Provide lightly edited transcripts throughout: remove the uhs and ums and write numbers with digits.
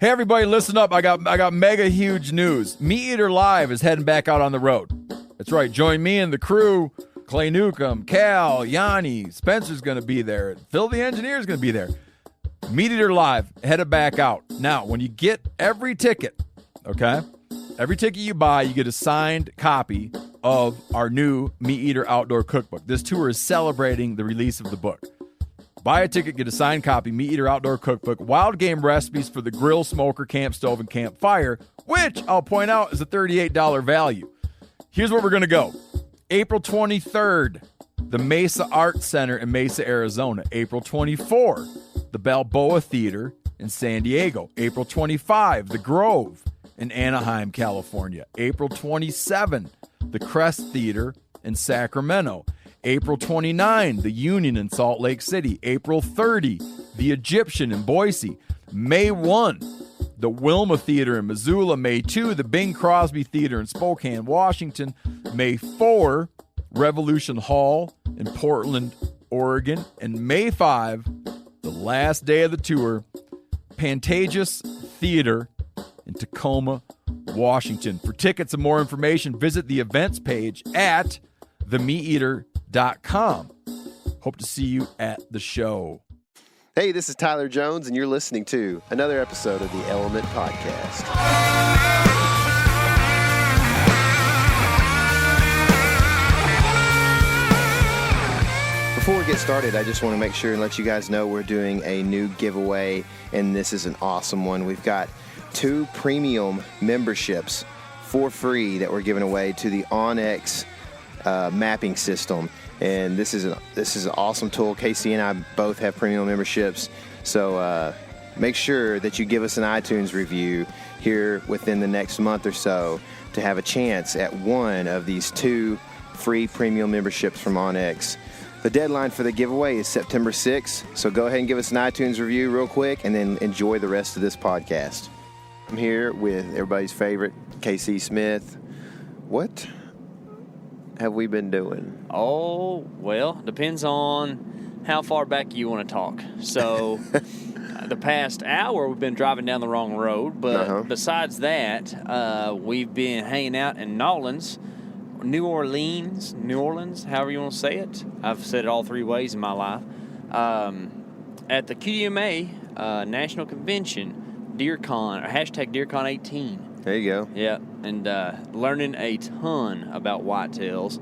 Hey, everybody, listen up. I got mega huge news. Meat Eater Live is heading back out on the road. That's right. Join me and the crew. Clay Newcomb, Cal, Yanni, Spencer's going to be there. Phil the Engineer's going to be there. Meat Eater Live, headed back out. Now, when you get every ticket, okay, every ticket you buy, you get a signed copy of our new Meat Eater Outdoor Cookbook. This tour is celebrating the release of the book. Buy a ticket, get a signed copy, Meat Eater Outdoor Cookbook, wild game recipes for the grill, smoker, camp stove, and campfire, which I'll point out is a $38 value. Here's where we're going to go. April 23rd, the Mesa Art Center in Mesa, Arizona. April 24, the Balboa Theater in San Diego. April 25, the Grove in Anaheim, California. April 27, the Crest Theater in Sacramento. April 29, the Union in Salt Lake City. April 30, the Egyptian in Boise. May 1, the Wilma Theater in Missoula. May 2, the Bing Crosby Theater in Spokane, Washington. May 4, Revolution Hall in Portland, Oregon. And May 5, the last day of the tour, Pantages Theater in Tacoma, Washington. For tickets and more information, visit the events page at themeateater.com. Hope to see you at the show. Hey, this is Tyler Jones, and you're listening to another episode of the Element Podcast. Before we get started, I just want to make sure and let you guys know we're doing a new giveaway, and this is an awesome one. We've got 2 premium memberships for free that we're giving away to the Onyx mapping system. And this is an awesome tool. Casey and I both have premium memberships, so make sure that you give us an iTunes review here within the next month or so to have a chance at one of these 2 free premium memberships from Onyx. The deadline for the giveaway is September 6th, so go ahead and give us an iTunes review real quick and then enjoy the rest of this podcast. I'm here with everybody's favorite, KC Smith. What have we been doing? Oh, well, depends on how far back you want to talk. So the past hour, we've been driving down the wrong road, but besides that, we've been hanging out in New Orleans, however you want to say it. I've said it all 3 ways in my life. At the QDMA National Convention, DeerCon, or hashtag DeerCon18. There you go. Yeah, and learning a ton about whitetails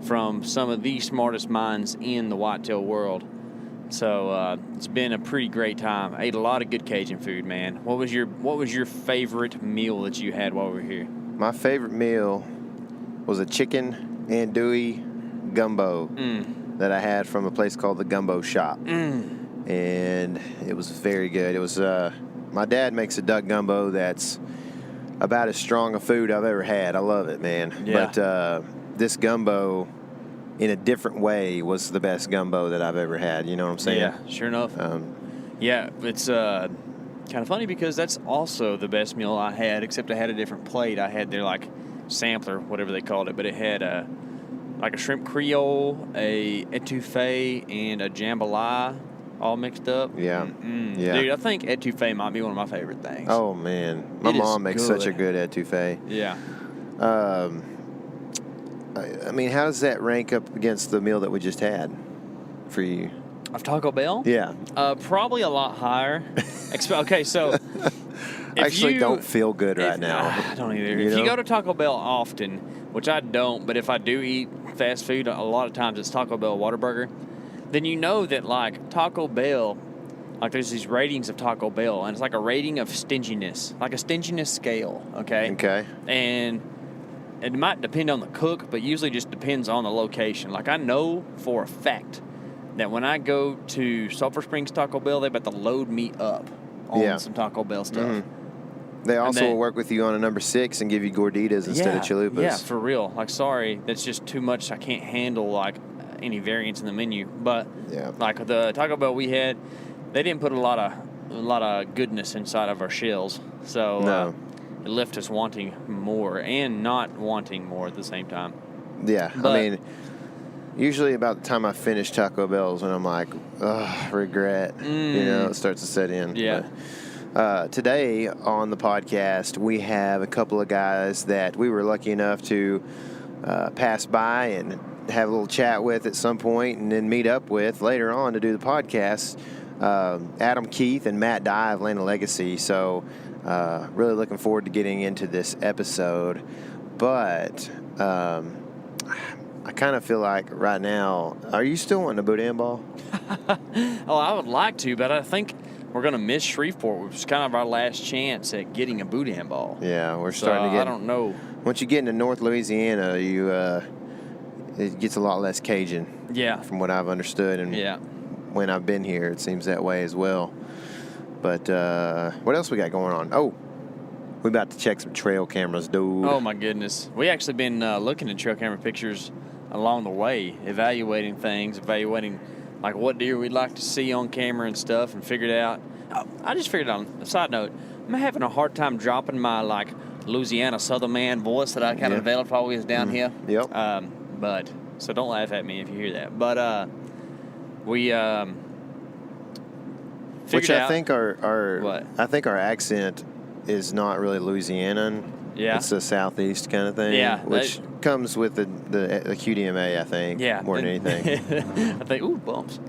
from some of the smartest minds in the whitetail world. So it's been a pretty great time. I ate a lot of good Cajun food, man. What was your favorite meal that you had while we were here? My favorite meal was a chicken andouille gumbo that I had from a place called the Gumbo Shop. And it was very good. It was my dad makes a duck gumbo that's about as strong a food I've ever had. I love it, man. Yeah. But this gumbo, in a different way, was the best gumbo that I've ever had. You know what I'm saying? Yeah, sure enough. Yeah, it's kind of funny because that's also the best meal I had, except I had a different plate. I had their, like, sampler, whatever they called it, but it had like a shrimp creole, a etouffee, and a jambalaya all mixed up. Yeah. Yeah. Dude, I think etouffee might be one of my favorite things. Oh, man. My mom makes such a good etouffee. Yeah. I mean, how does that rank up against the meal that we just had for you? Of Taco Bell? Yeah. Probably a lot higher. Okay, so I actually don't feel good right now. I don't either. If you go to Taco Bell often, which I don't, but if I do eat fast food, a lot of times it's Taco Bell Whataburger, then you know that, like, Taco Bell, like, there's these ratings of Taco Bell, and it's like a rating of stinginess, like a stinginess scale, okay? Okay. And it might depend on the cook, but usually just depends on the location. Like, I know for a fact that when I go to Sulphur Springs Taco Bell, they about to load me up on some Taco Bell stuff. They also will work with you on a number 6 and give you gorditas instead of chalupas. Yeah, for real. Like, sorry, that's just too much. I can't handle, like, any variance in the menu. But, like, the Taco Bell we had, they didn't put a lot of goodness inside of our shells. So it left us wanting more and not wanting more at the same time. Yeah, but, I mean, usually about the time I finish Taco Bell's when I'm like, ugh, regret. You know, it starts to set in. Yeah. today on the podcast, we have a couple of guys that we were lucky enough to pass by and have a little chat with at some point and then meet up with later on to do the podcast. Adam Keith and Matt Dye of Land of Legacy. So really looking forward to getting into this episode. But I kind of feel like right now, are you still wanting a boot-and ball? Oh, I would like to, but I think we're going to miss Shreveport, which is kind of our last chance at getting a boot-and ball. Yeah, we're starting to get. I don't know. Once you get into North Louisiana, it gets a lot less Cajun. Yeah. From what I've understood, and when I've been here, it seems that way as well. But what else we got going on? Oh, we about to check some trail cameras, dude. Oh my goodness, we actually been looking at trail camera pictures along the way, evaluating like what deer we'd like to see on camera and stuff, and figured out. I just figured out, on a side note, I'm having a hard time dropping my like Louisiana Southern man voice that I kind of developed while we was down here. Yep. But so don't laugh at me if you hear that. But we which I out, think what? I think our accent is not really Louisianan. Yeah. It's a southeast kind of thing. Yeah. Which comes with the QDMA, I think. Yeah. More than anything. I think, ooh, bumps.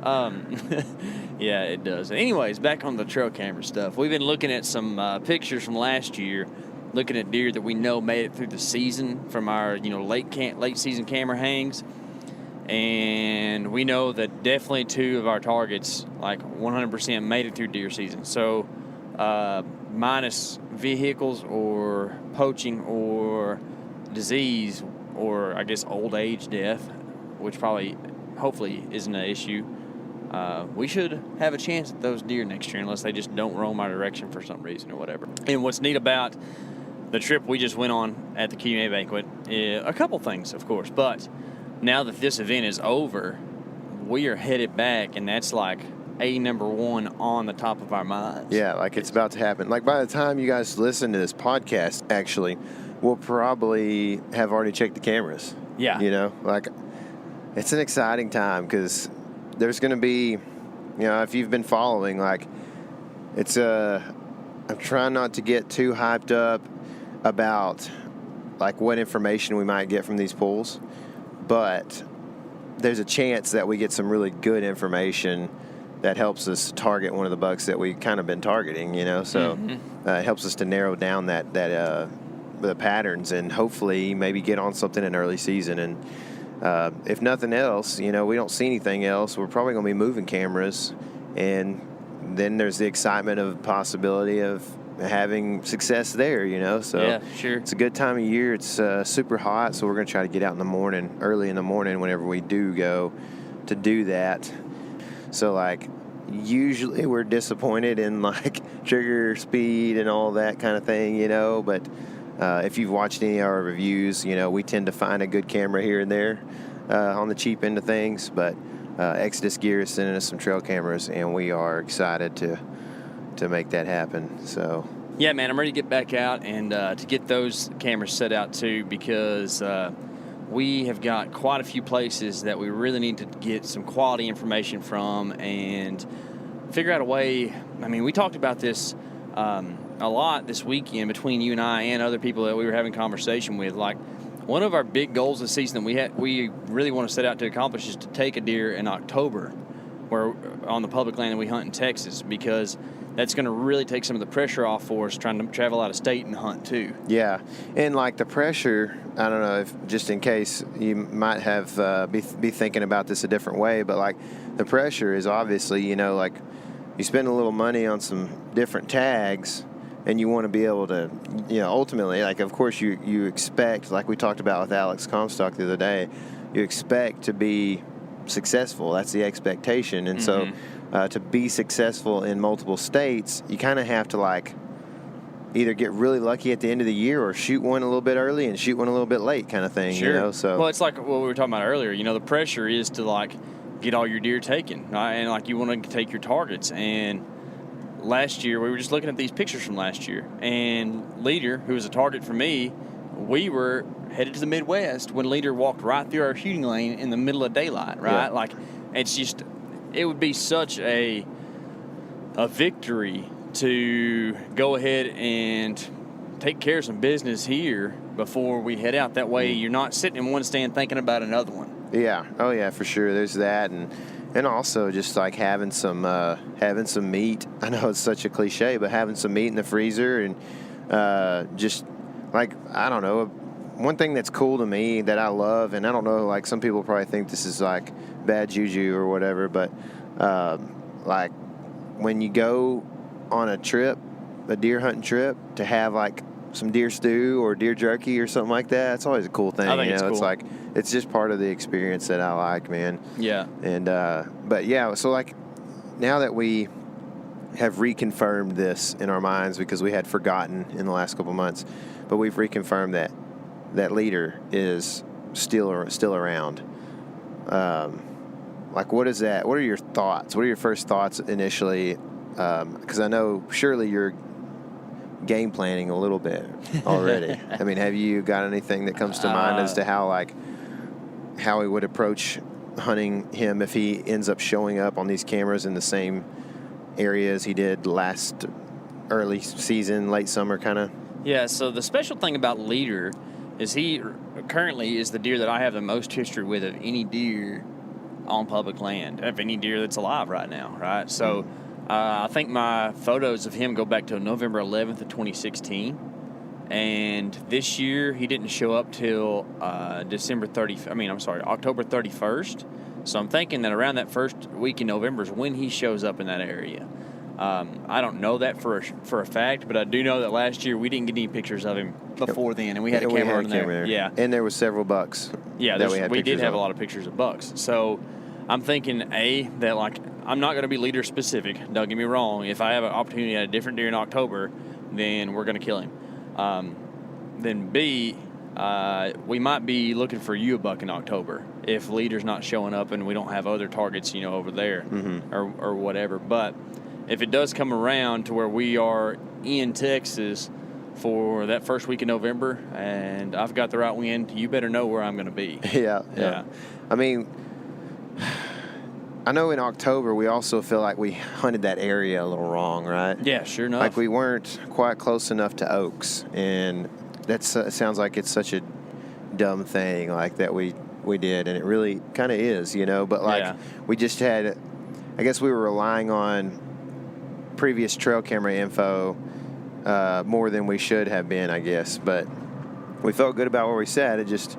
Yeah, it does. Anyways, back on the trail camera stuff. We've been looking at some pictures from last year, looking at deer that we know made it through the season from our, late season camera hangs. And we know that definitely 2 of our targets, like 100%, made it through deer season. So, minus vehicles or poaching or disease or I guess old age death, which hopefully isn't an issue, we should have a chance at those deer next year unless they just don't roam our direction for some reason or whatever. And what's neat about the trip we just went on at the QMA banquet, a couple things, of course, but now that this event is over, we are headed back, and that's like number 1 on the top of our minds. Yeah, like it's about to happen. Like by the time you guys listen to this podcast, actually, we'll probably have already checked the cameras. Yeah. Like it's an exciting time because there's going to be, if you've been following, like it's I'm trying not to get too hyped up about like what information we might get from these pools, but there's a chance that we get some really good information that helps us target one of the bucks that we kind of been targeting, so it helps us to narrow down the patterns and hopefully maybe get on something in early season. And if nothing else, we don't see anything else, we're probably going to be moving cameras, and then there's the excitement of possibility of having success there, so yeah, sure. It's a good time of year. It's super hot, so we're going to try to get out in the morning, early in the morning whenever we do go to do that. So like usually we're disappointed in like trigger speed and all that kind of thing, but if you've watched any of our reviews, we tend to find a good camera here and there on the cheap end of things, but Exodus Gear is sending us some trail cameras, and we are excited to make that happen. So yeah, man, I'm ready to get back out and to get those cameras set out too, because we have got quite a few places that we really need to get some quality information from and figure out a way. I mean, we talked about this a lot this weekend between you and I and other people that we were having conversation with. Like, one of our big goals this season that we really want to set out to accomplish is to take a deer in October, where on the public land that we hunt in Texas, because that's going to really take some of the pressure off for us trying to travel out of state and hunt too. Yeah, and like the pressure, I don't know if just in case you might have be thinking about this a different way, but like the pressure is obviously, like you spend a little money on some different tags, and you want to be able to, ultimately, like of course you expect, like we talked about with Alex Comstock the other day, you expect to be successful. That's the expectation, and so to be successful in multiple states, you kind of have to like either get really lucky at the end of the year or shoot one a little bit early and shoot one a little bit late, kind of thing. Sure. So well, it's like what we were talking about earlier. The pressure is to like get all your deer taken, right? And like you want to take your targets. And last year we were just looking at these pictures from last year, and Leader, who was a target for me, we were headed to the Midwest when Leader walked right through our shooting lane in the middle of daylight, right? Yeah. Like, it's just, it would be such a victory to go ahead and take care of some business here before we head out. That way you're not sitting in one stand thinking about another one. Yeah. Oh, yeah, for sure. There's that. And also just like having some meat. I know it's such a cliche, but having some meat in the freezer and just like, I don't know, one thing that's cool to me that I love, and I don't know, like some people probably think this is like bad juju or whatever, but like when you go on a trip, a deer hunting trip, to have like some deer stew or deer jerky or something like that, it's always a cool thing. I think it's cool. It's like, it's just part of the experience that I like, man. Yeah. And but yeah, so like now that we have reconfirmed this in our minds, because we had forgotten in the last couple months, but we've reconfirmed that leader is still around. Like, what is that? What are your thoughts? What are your first thoughts initially? Because I know surely you're game planning a little bit already. I mean, have you got anything that comes to mind as to how he would approach hunting him if he ends up showing up on these cameras in the same areas he did last early season, late summer kind of? Yeah, so the special thing about Leader is he currently is the deer that I have the most history with of any deer on public land, of any deer that's alive right now, right? So I think my photos of him go back to November 11th of 2016. And this year he didn't show up till October 31st. So I'm thinking that around that first week in November is when he shows up in that area. I don't know that for a fact, but I do know that last year we didn't get any pictures of him before then, and we had a camera in there. Yeah, and there was several bucks. Yeah, we did have a lot of pictures of bucks. So I'm thinking that like I'm not going to be leader specific. Don't get me wrong. If I have an opportunity at a different deer in October, then we're going to kill him. Then B, we might be looking for you a buck in October if leader's not showing up and we don't have other targets, over there or whatever. But if it does come around to where we are in Texas for that first week in November and I've got the right wind, you better know where I'm going to be. Yeah. I mean, I know in October we also feel like we hunted that area a little wrong, right? Yeah, sure enough. Like we weren't quite close enough to oaks, and that sounds like it's such a dumb thing like that we did, and it really kind of is, But like we just had, I guess we were relying on previous trail camera info more than we should have been, I guess. But we felt good about where we sat. It just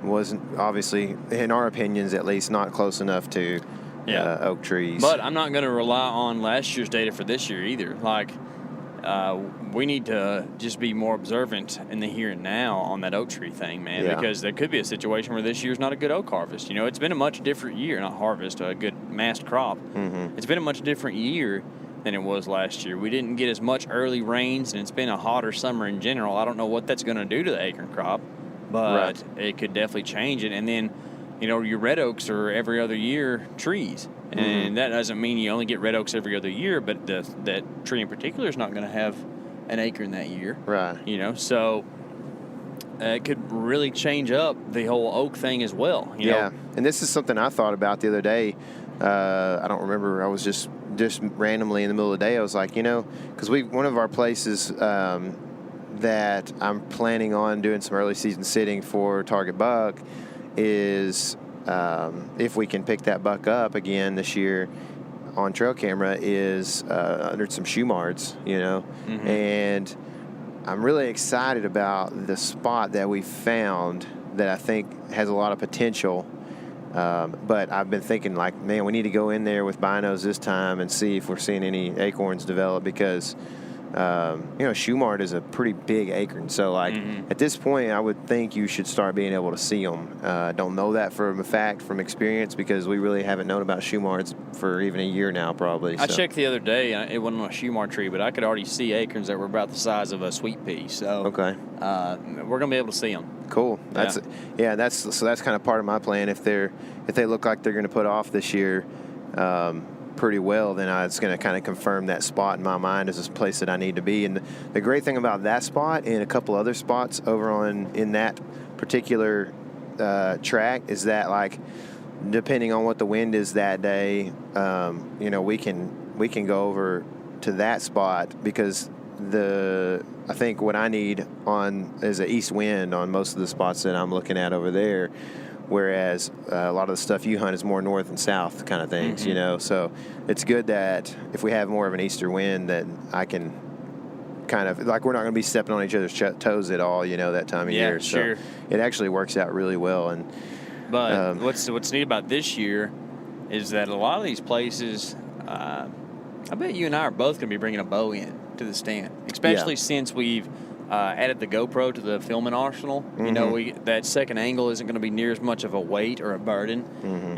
wasn't, obviously, in our opinions at least, not close enough to oak trees. But I'm not going to rely on last year's data for this year either. Like, we need to just be more observant in the here and now on that oak tree thing, man, because there could be a situation where this year's not a good oak harvest. It's been a much different year, not harvest, a good massed crop. It's been a much different year than it was last year. We didn't get as much early rains, and it's been a hotter summer in general. I don't know what that's going to do to the acorn crop, but it could definitely change it. And then, your red oaks are every other year trees. And that doesn't mean you only get red oaks every other year, but that tree in particular is not going to have an acorn that year. Right. So it could really change up the whole oak thing as well. You know? And this is something I thought about the other day. I don't remember. I was just randomly in the middle of the day. I was like, because one of our places that I'm planning on doing some early season sitting for target buck is, if we can pick that buck up again this year on trail camera, is under some shoe mards, and I'm really excited about the spot that we found that I think has a lot of potential. But I've been thinking, like, man, we need to go in there with binos this time and see if we're seeing any acorns develop, because Shumard is a pretty big acorn. So, like, at this point, I would think you should start being able to see them. Don't know that for a fact from experience, because we really haven't known about Shumards for even a year now, probably. I checked the other day. It wasn't on a Shumard tree, but I could already see acorns that were about the size of a sweet pea. So, okay, we're going to be able to see them. Cool. That's kind of part of my plan. If they look like they're going to put off this year pretty well, then it's going to kind of confirm that spot in my mind as a place that I need to be. And the great thing about that spot and a couple other spots over in that particular track is that, like, depending on what the wind is that day, we can go over to that spot because I think what I need is an east wind on most of the spots that I'm looking at over there, whereas a lot of the stuff you hunt is more north and south kind of things, you know. So it's good that if we have more of an easter wind, that I can kind of, like, we're not going to be stepping on each other's toes at all, you know, that time of year. Sure. So it actually works out really well. But what's neat about this year is that a lot of these places, I bet you and I are both going to be bringing a bow in to the stand, especially since we've added the GoPro to the filming arsenal. You know, that second angle isn't going to be near as much of a weight or a burden,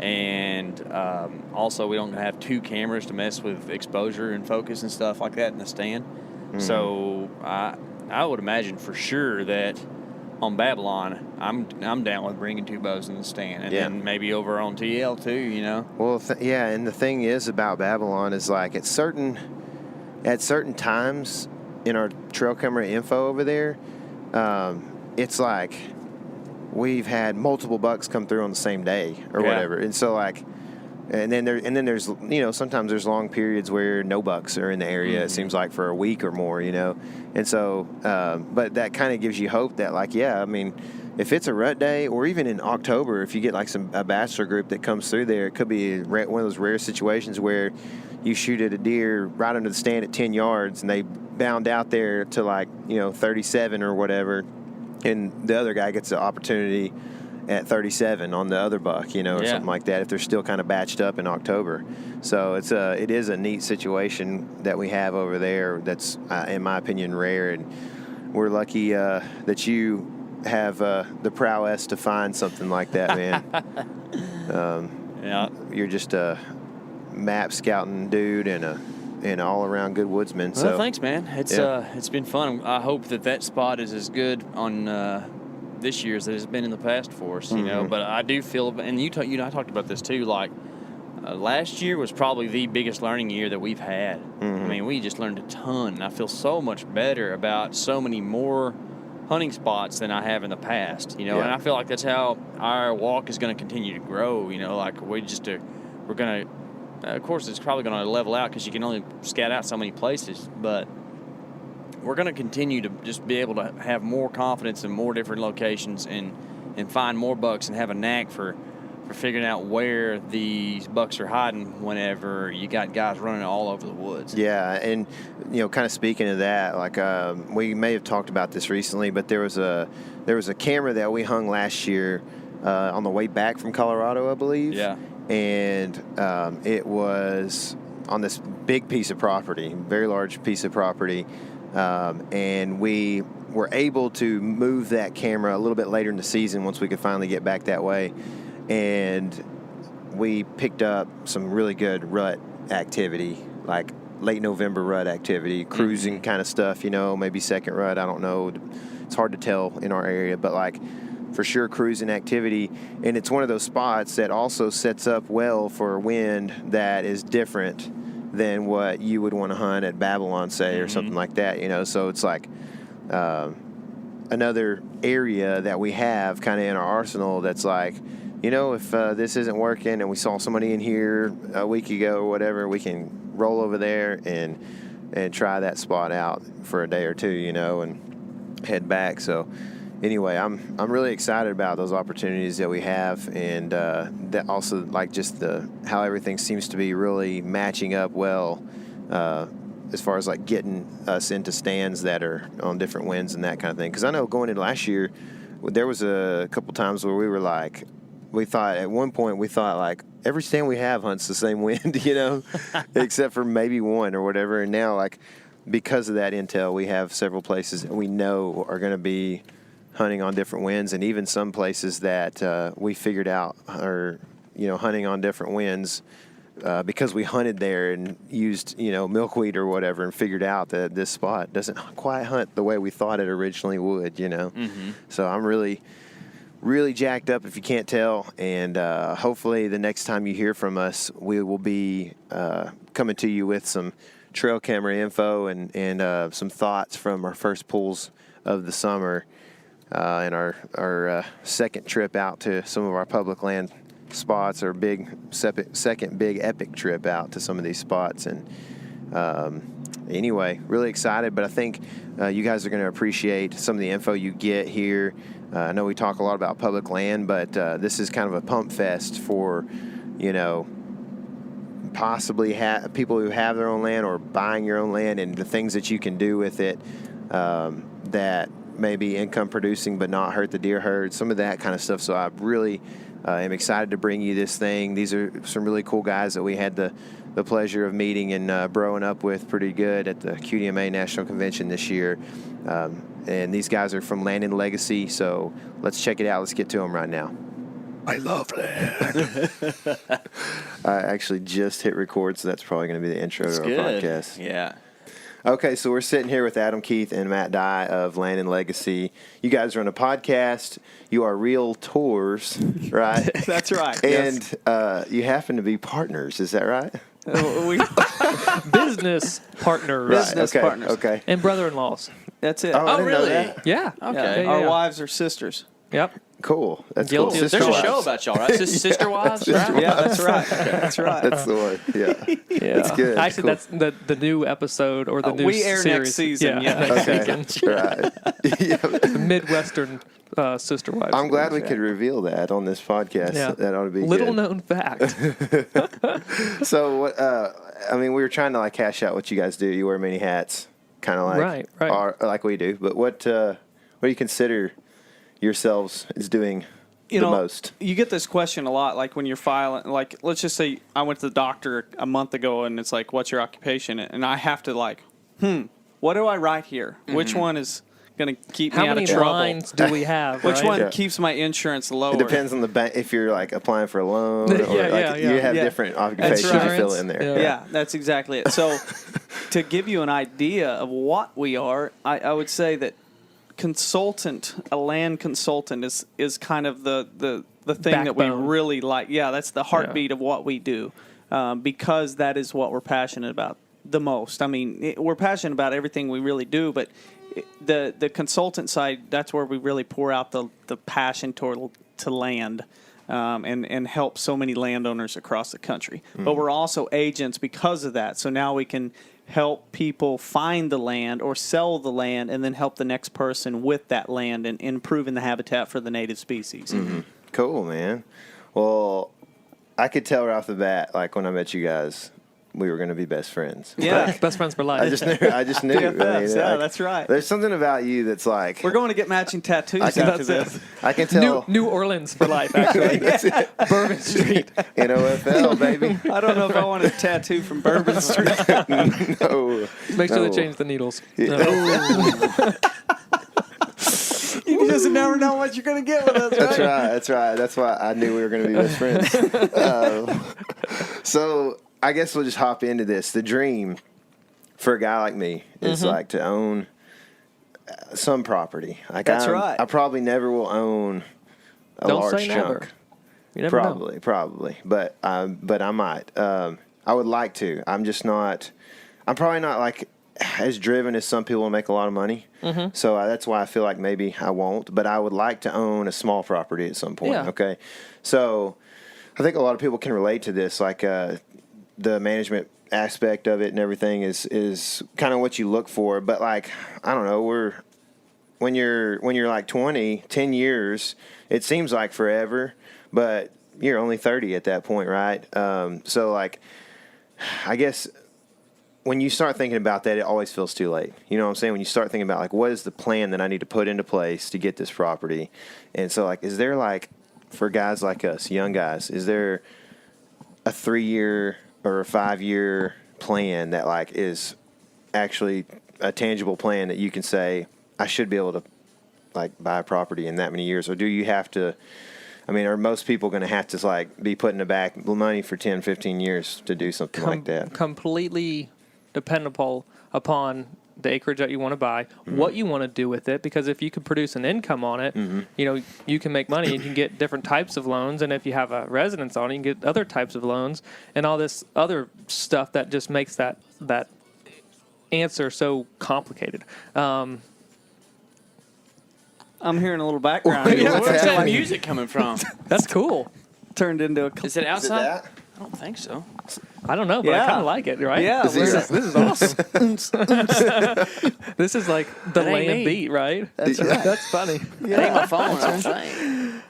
and also we don't have 2 cameras to mess with exposure and focus and stuff like that in the stand. So I would imagine for sure that on Babylon, I'm down with bringing 2 bows in the stand, and then maybe over on TL too, you know. Well, and the thing is about Babylon is, like, at certain times in our trail camera info over there, it's like we've had multiple bucks come through on the same day or whatever, and so, like, and then there's, you know, sometimes there's long periods where no bucks are in the area. It seems like for a week or more, you know, and so but that kind of gives you hope that, like, I mean, if it's a rut day, or even in October, if you get like a bachelor group that comes through there, it could be one of those rare situations where you shoot at a deer right under the stand at 10 yards and they bound out there to, like, you know, 37 or whatever, and the other guy gets the opportunity at 37 on the other buck, you know, or something like that, if they're still kind of batched up in October. So it is a neat situation that we have over there that's, in my opinion, rare, and we're lucky that you have the prowess to find something like that, man. You're just a map scouting dude and an all-around good woodsman. Well, thanks, man. It's been fun. I hope that spot is as good on this year as it has been in the past for us, you know. But I do feel, and you and I talked about this too, like, last year was probably the biggest learning year that we've had. I mean, we just learned a ton, and I feel so much better about so many more hunting spots than I have in the past, you know. And I feel like that's how our walk is going to continue to grow, you know. Like, we're going to, of course, it's probably going to level out because you can only scout out so many places, but we're going to continue to just be able to have more confidence in more different locations and find more bucks and have a knack for figuring out where these bucks are hiding whenever you got guys running all over the woods. Yeah, and, you know, kind of speaking of that, like, we may have talked about this recently, but there was a camera that we hung last year on the way back from Colorado, I believe. Yeah. And it was on this big piece of property, very large piece of property. And we were able to move that camera a little bit later in the season once we could finally get back that way. And we picked up some really good rut activity, like late November rut activity, cruising kind of stuff, you know, maybe second rut, I don't know. It's hard to tell in our area, but, like, for sure cruising activity. And it's one of those spots that also sets up well for wind that is different than what you would want to hunt at Babylon, say, or something like that, you know. So it's like another area that we have kind of in our arsenal that's like, you know, if this isn't working and we saw somebody in here a week ago or whatever, we can roll over there and try that spot out for a day or two, you know, and head back. So anyway, I'm really excited about those opportunities that we have, and that also, like, just how everything seems to be really matching up well as far as, like, getting us into stands that are on different winds and that kind of thing. Because I know going into last year, there was a couple times where we thought at one point like every stand we have hunts the same wind, you know, except for maybe one or whatever. And now, like, because of that intel, we have several places that we know are going to be hunting on different winds, and even some places that we figured out are, you know, hunting on different winds because we hunted there and used, you know, milkweed or whatever, and figured out that this spot doesn't quite hunt the way we thought it originally would, you know. So I'm really jacked up, if you can't tell, and hopefully the next time you hear from us, we will be coming to you with some trail camera info and some thoughts from our first pulls of the summer and our second trip out to some of our public land spots, our second big epic trip out to some of these spots. And anyway, really excited. But I think you guys are going to appreciate some of the info you get here. I know we talk a lot about public land, but this is kind of a pump fest for, possibly people who have their own land or buying your own land, and the things that you can do with it that may be income producing but not hurt the deer herd, some of that kind of stuff. So I really am excited to bring you this thing. These are some really cool guys that we had the pleasure of meeting and broing up with pretty good at the QDMA National Convention this year. And these guys are from Land and Legacy, so let's check it out. Let's get to them right now. I love land. I actually just hit record, so that's probably going to be the intro to our podcast. Yeah. Okay, so we're sitting here with Adam Keith and Matt Dye of Land and Legacy. You guys run a podcast. You are realtors, right? That's right. And you happen to be partners. Is that right? Business partners. Business partners. Okay. And brother-in-laws. That's it. Oh, really? Yeah. Okay. Yeah. Our wives are sisters. Yep. Cool. That's Guilty cool. of There's a wives. show about y'all, right? Sister wives, right? Yeah, that's right. That's right. That's the one. Yeah. Yeah. That's good. Actually, Cool. that's the new episode or the new we air series. next season. Yeah. next Okay. season. Right. Yeah. The Midwestern sister wives. I'm glad we could reveal that on this podcast. Yeah. That ought to be Little good. known fact. So, what? We were trying to hash out what you guys do. You wear many hats, kind of like Right. like we do. But what do you consider yourselves as doing the most? You get this question a lot, like when you're filing. Like, let's just say I went to the doctor a month ago, and it's like, "What's your occupation?" And I have to what do I write here? Mm-hmm. Which one is going to keep me out of trouble? How many lines do we have? Which right? one keeps my insurance lower? It depends on the bank. If you're applying for a loan, or you have different occupations right. to fill in there. Yeah, that's exactly it. So, to give you an idea of what we are, I would say that a land consultant is kind of the thing Backbone. that we really like. Yeah, that's the heartbeat of what we do, because that is what we're passionate about the most. I mean, we're passionate about everything we really do, but the consultant side, that's where we really pour out the passion to land. And help so many landowners across the country. But we're also agents because of that. So now we can help people find the land or sell the land and then help the next person with that land and improving the habitat for the native species. Mm-hmm. Cool, man. Well, I could tell right off the bat, when I met you guys, we were going to be best friends. Yeah. Best friends for life. I just knew. BFFs, that's right. There's something about you that's like. We're going to get matching tattoos after this. I can tell. New Orleans for life, actually. Bourbon Street. NOFL, baby. I don't know if I want a tattoo from Bourbon Street. No. Make sure they change the needles. You just never know what you're going to get with us, right? That's right. That's why I knew we were going to be best friends. So I guess we'll just hop into this. The dream for a guy like me is to own some property. That's right. I probably never will own a large say chunk. never. You never know. Probably. But I might. I would like to. I'm just not. I'm probably not as driven as some people to make a lot of money. Mm-hmm. So that's why I feel like maybe I won't. But I would like to own a small property at some point. Yeah. Okay. So I think a lot of people can relate to this. The management aspect of it and everything is kind of what you look for. But I don't know, when you're 20, 10 years, it seems like forever, but you're only 30 at that point, right? So I guess when you start thinking about that, it always feels too late. You know what I'm saying? When you start thinking about what is the plan that I need to put into place to get this property? And so is there for guys like us, young guys, is there a 3-year or a 5-year plan that is actually a tangible plan that you can say, I should be able to buy a property in that many years? Or do you have to, are most people going to have to be putting back money for 10, 15 years to do something like that? Completely dependable upon the acreage that you want to buy, what you want to do with it, because if you can produce an income on it, you can make money and you can get different types of loans, and if you have a residence on it, you can get other types of loans and all this other stuff that just makes that answer so complicated. I'm hearing a little background. Where's that music coming from? That's cool. Turned into a... Is it outside? don't think so. I don't know, but I kind of like it, right? Yeah, this is awesome. This is like the That ain't land me. beat, right? That's right. That's funny. That ain't my phone. I don't think.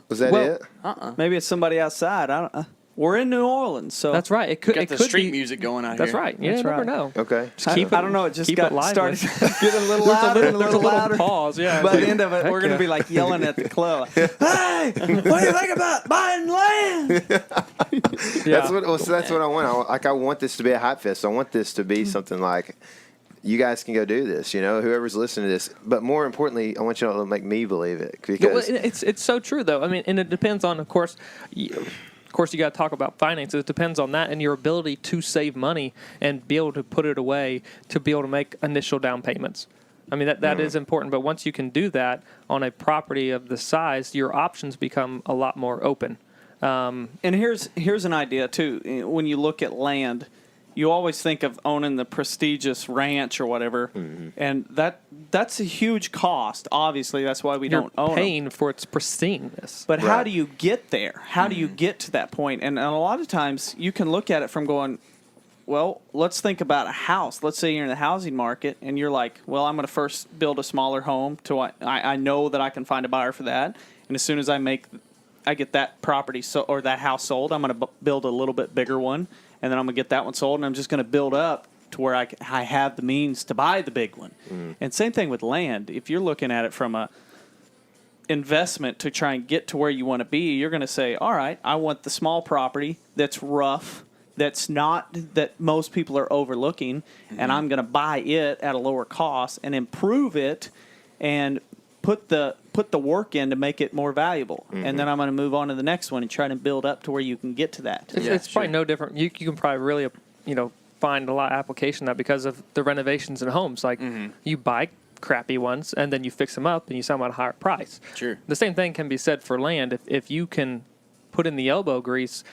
Was that Well, it? Maybe it's somebody outside. I don't. We're in New Orleans, so That's right. It could. Got It the could street be. music going on That's here. right. You That's never right. know. Okay. Keep I don't know. It just keep got it lively. started getting a little louder and a There's little a louder. little pause. Yeah. By the end of it, Heck we're going to yeah. be like yelling at the club. Hey, what do you think about buying land? That's what I want. I want this to be a hot fest. I want this to be something like, you guys can go do this. Whoever's listening to this. But more importantly, I want you all to make me believe it, Well, because it's so true though. I mean, and it depends on, of course. Of course, you got to talk about finances. It depends on that and your ability to save money and be able to put it away to be able to make initial down payments. I mean, that is important. But once you can do that on a property of the size, your options become a lot more open. And here's an idea too. When you look at land, you always think of owning the prestigious ranch or whatever, and that's a huge cost. Obviously, that's why we You're don't own 'em. paying for its pristineness. But how Right. do you get there? How do you get to that point? And a lot of times you can look at it from going, well, let's think about a house. Let's say you're in the housing market and you're like, well, I'm going to first build a smaller home to I know that I can find a buyer for that. And as soon as I get that property or that house sold, I'm going to build a little bit bigger one. And then I'm going to get that one sold, and I'm just going to build up to where I have the means to buy the big one. And same thing with land. If you're looking at it from a investment to try and get to where you want to be, you're going to say, all right, I want the small property that's rough, that's not that most people are overlooking, and I'm going to buy it at a lower cost and improve it and put the work in to make it more valuable. And then I'm going to move on to the next one and try to build up to where you can get to that. It's probably no different. You can probably really, find a lot of application of that because of the renovations in homes. Like you buy crappy ones and then you fix them up and you sell them at a higher price. Sure. The same thing can be said for land. If you can put in the elbow grease,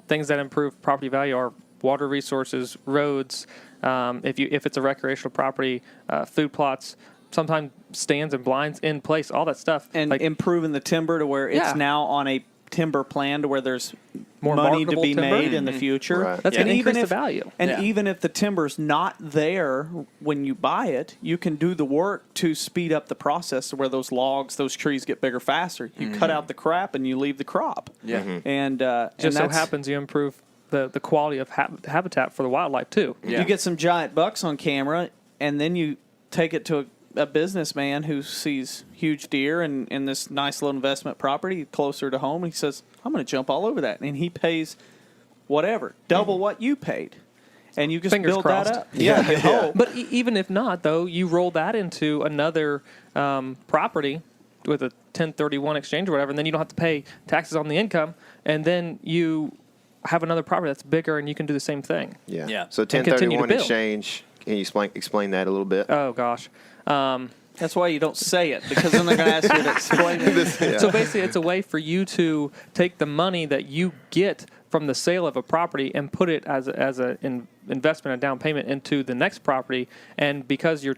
things that improve property value are water resources, roads. If it's a recreational property, food plots, sometimes stands and blinds in place, all that stuff. And improving the timber to where it's now on a timber plan to where there's More money to marketable be timber. made in the future. Right. That's And going to even increase the if- value. And even if the timber's not there when you buy it, you can do the work to speed up the process to where those logs, those trees get bigger faster. You cut out the crap and you leave the crop. Yeah. And Just so that's- happens you improve the quality of habitat for the wildlife too. Yeah. you get some giant bucks on camera, and then you take it to a businessman who sees huge deer and in this nice little investment property closer to home, and he says, I'm going to jump all over that. And he pays whatever, double what you paid. And you just Fingers build crossed. that up. Yeah, you hope. But even if not, though, you roll that into another property with a 1031 exchange or whatever, and then you don't have to pay taxes on the income, and then you have another property that's bigger, and you can do the same thing. yeah. Yeah. So And continue to 1031 build. exchange. Can you explain that a little bit? Oh gosh. That's why you don't say it, because then they're going to ask you to explain it. Yeah. So basically, it's a way for you to take the money that you get from the sale of a property and put it as an investment, a down payment into the next property, and because you're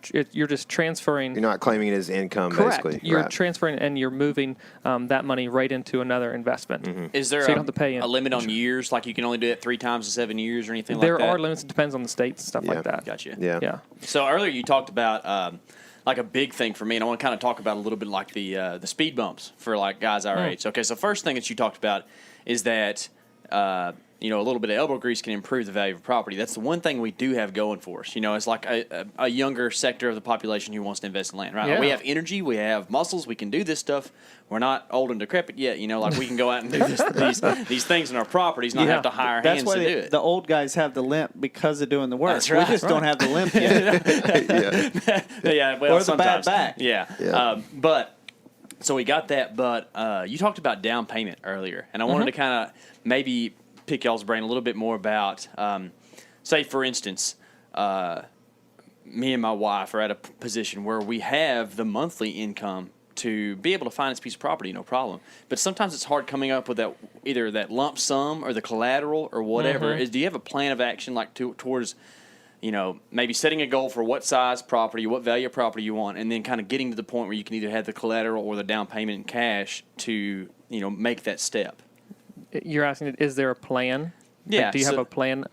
just transferring. You're not claiming it as income, Correct. basically. You're Right. transferring and you're moving that money right into another investment. Is there So you don't have to pay in. a limit on years? Like you can only do it 3 times in 7 years or anything There like that? are limits. It depends on the states and stuff Yeah. like that. Gotcha. Yeah. Yeah. So earlier you talked about like a big thing for me, and I want to kind of talk about a little bit like the speed bumps for like guys our age. Okay, so first thing that you talked about is that a little bit of elbow grease can improve the value of a property. That's the one thing we do have going for us. It's like a younger sector of the population who wants to invest in land, right? Yeah. We have energy, we have muscles, we can do this stuff. We're not old and decrepit yet, like we can go out and do these things in our properties, not have to hire That's hands why to do it. the old guys have the limp because of doing the work. That's right. We just don't have the limp yet. Yeah. Yeah, well, Or the bad sometimes. back. Yeah. Yeah. But so we got that. But you talked about down payment earlier, and I wanted to kind of maybe pick y'all's brain a little bit more about, say, for instance, me and my wife are at a position where we have the monthly income to be able to finance a piece of property, no problem. But sometimes it's hard coming up with either that lump sum or the collateral or whatever. Do you have a plan of action like towards maybe setting a goal for what size property, what value of property you want, and then kind of getting to the point where you can either have the collateral or the down payment in cash to, make that step? you're asking, is there a plan? Yeah. Like, do you have a plan?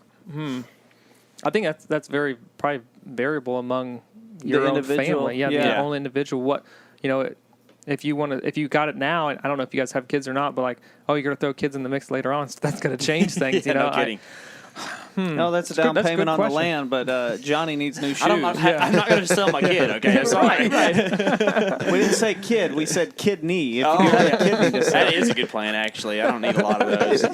I think that's very probably variable among your own individual, family. Yeah, the only individual. What, if you got it now, and I don't know if you guys have kids or not, but like, you're gonna throw kids in the mix later on, so that's gonna change things. No kidding. No, that's a down payment on the land, but Johnny needs new shoes. I'm not going to sell my kid, okay? Sorry. We didn't say kid. We said kidney. If you had a kidney to sell. That is a good plan, actually. I don't need a lot of those. Cut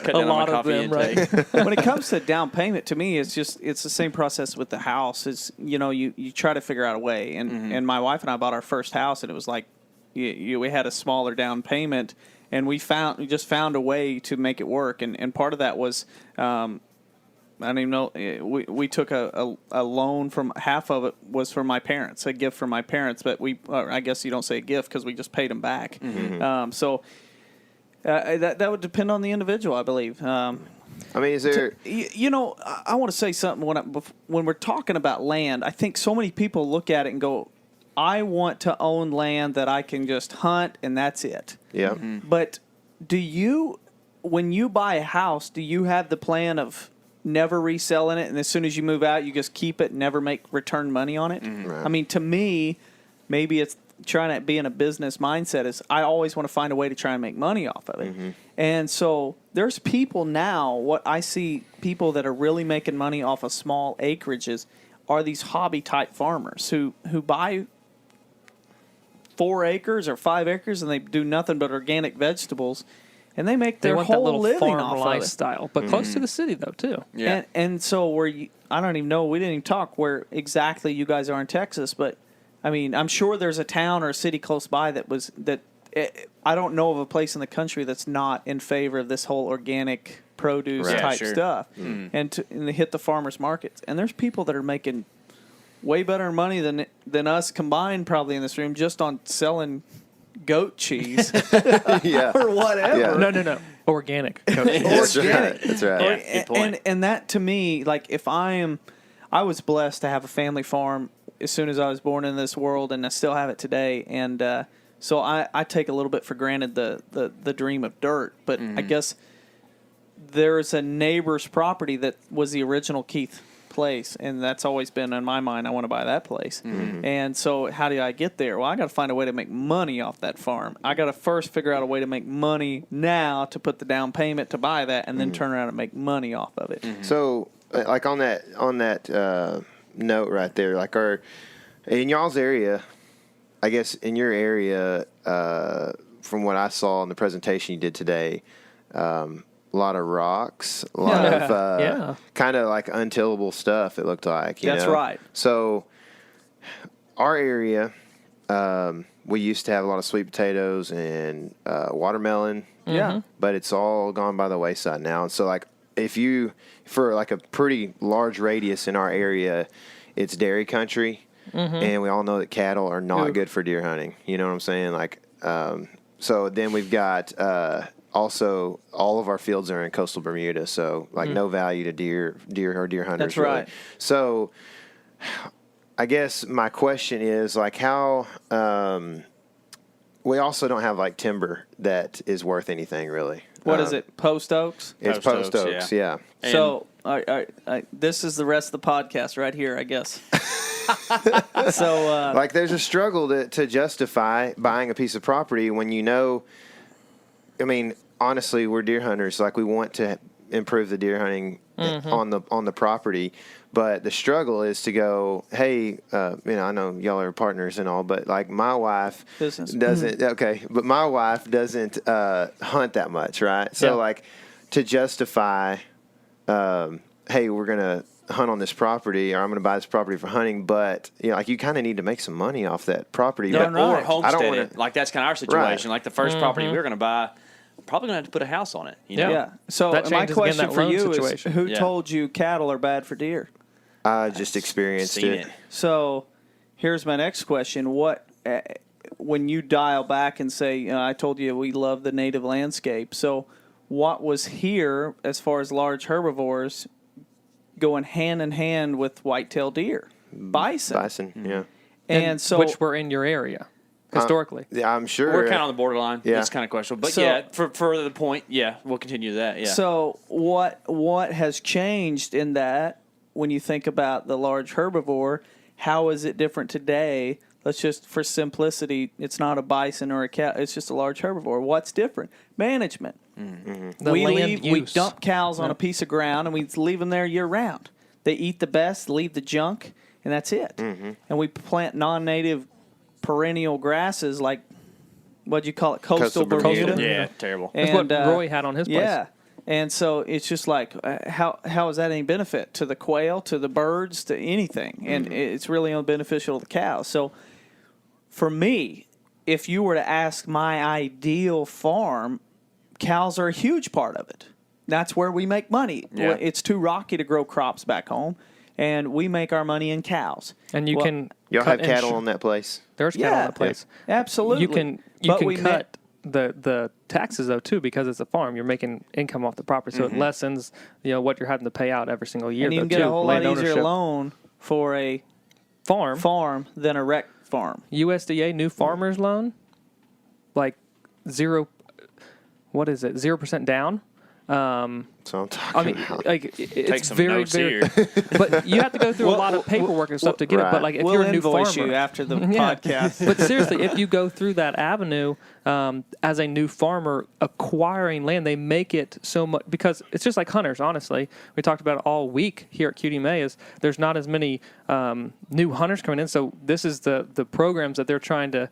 down A on my lot of coffee them, intake. right? When it comes to down payment, to me, it's the same process with the house. It's, you try to figure out a way. And my wife and I bought our first house, and it was like we had a smaller down payment, and we just found a way to make it work. And part of that was I don't even know. We took a loan from half of it was from my parents, a gift from my parents. But I guess you don't say a gift because we just paid them back. So that would depend on the individual, I believe. I mean, is there? I want to say something when we're talking about land. I think so many people look at it and go, "I want to own land that I can just hunt and that's it." Yeah. But when you buy a house, do you have the plan of never reselling it, and as soon as you move out, you just keep it and never make return money on it? Right. I mean, to me, maybe it's trying to be in a business mindset is I always want to find a way to try and make money off of it. And so there's people now, what I see people that are really making money off of small acreages are these hobby type farmers who buy 4 acres or 5 acres and they do nothing but organic vegetables. And they make their want that whole little living farm off lifestyle, but close to the city though too. Yeah. And so I don't even know. We didn't even talk where exactly you guys are in Texas, but I mean, I'm sure there's a town or a city close by I don't know of a place in the country that's not in favor of this whole organic produce type stuff, and to hit the farmers markets. And there's people that are making way better money than us combined probably in this room just on selling goat cheese or whatever. Yeah. No. Organic. That's right. That's right. Yeah, good point. And that to me, like I was blessed to have a family farm as soon as I was born in this world, and I still have it today. And so I take a little bit for granted the dream of dirt. But I guess there's a neighbor's property that was the original Keith place, and that's always been in my mind. I want to buy that place. And so how do I get there? Well, I got to find a way to make money off that farm. I got to first figure out a way to make money now to put the down payment to buy that, and then turn around and make money off of it. So, like on that note right there, like in y'all's area, I guess in your area, from what I saw in the presentation you did today, a lot of rocks, a lot of kind of like untillable stuff, it looked like. That's right. So our area, we used to have a lot of sweet potatoes and watermelon. Yeah. But it's all gone by the wayside now. And so like for like a pretty large radius in our area, it's dairy country. And we all know that cattle are not good for deer hunting. You know what I'm saying? Like, so then we've got also all of our fields are in coastal Bermuda, so like no value to deer or deer hunters. That's right. Really. So I guess my question is like how we also don't have like timber that is worth anything really. What is it? Post oaks? It's post oaks, yeah. So this is the rest of the podcast right here, I guess. So like there's a struggle to justify buying a piece of property when you know. I mean, honestly, we're deer hunters. Like we want to improve the deer hunting on the property, but the struggle is to go, hey, I know y'all are partners and all, but like my wife doesn't. Okay, but my wife doesn't hunt that much, right? So like to justify, hey, we're gonna hunt on this property, or I'm gonna buy this property for hunting, but like you kind of need to make some money off that property. Or homestead it. Like that's kind of our situation. Right. Like the first property we were going to buy, probably going to have to put a house on it. You know? Yeah. So That my changes again question that for loan you situation. is, who told you cattle are bad for deer? I just experienced Seen it. So here's my next question. What, when you dial back and say, I told you we love the native landscape. So what was here as far as large herbivores going hand in hand with white-tailed deer? Bison. Yeah. And so, which were in your area. historically. Yeah, I'm sure. We're kind of on the borderline. Yeah. It's kind of questionable. But So- yeah, for the point, yeah, we'll continue that. Yeah. So what has changed in that when you think about the large herbivore? How is it different today? Let's just, for simplicity, it's not a bison or a cow. It's just a large herbivore. What's different? Management. The land We use. dump cows on a piece of ground and we leave them there year round. They eat the best, leave the junk, and that's it. And we plant non-native perennial grasses like, what'd you call it, coastal Bermuda? yeah, terrible. That's And, what Roy had on his place. Yeah. And so it's just like, how is that any benefit to the quail, to the birds, to anything? And it's really only beneficial to the cows. So for me, if you were to ask my ideal farm, cows are a huge part of it. That's where we make money. Yeah. It's too rocky to grow crops back home, and we make our money in cows. And you Well, can Y'all cut have and cattle sh- on that place? There's cattle on that place. Absolutely. You But we can ma- cut the taxes though too, because it's a farm. You're making income off the property, so it lessens what you're having to pay out every single year. and you can though, get a too. whole lot Land easier ownership. loan for a farm. than a rec farm. USDA new farmers loan, like 0% down. That's what I'm talking about. Like Take it's some very, notes very. here. But you have to go through a lot of paperwork and stuff to get it. But like if We'll you're a new invoice farmer, you after the Yeah. podcast. But seriously, if you go through that avenue as a new farmer acquiring land, they make it so much because it's just like hunters. Honestly, we talked about it all week here at QDMA. Is there's not as many new hunters coming in, so this is the programs that they're trying to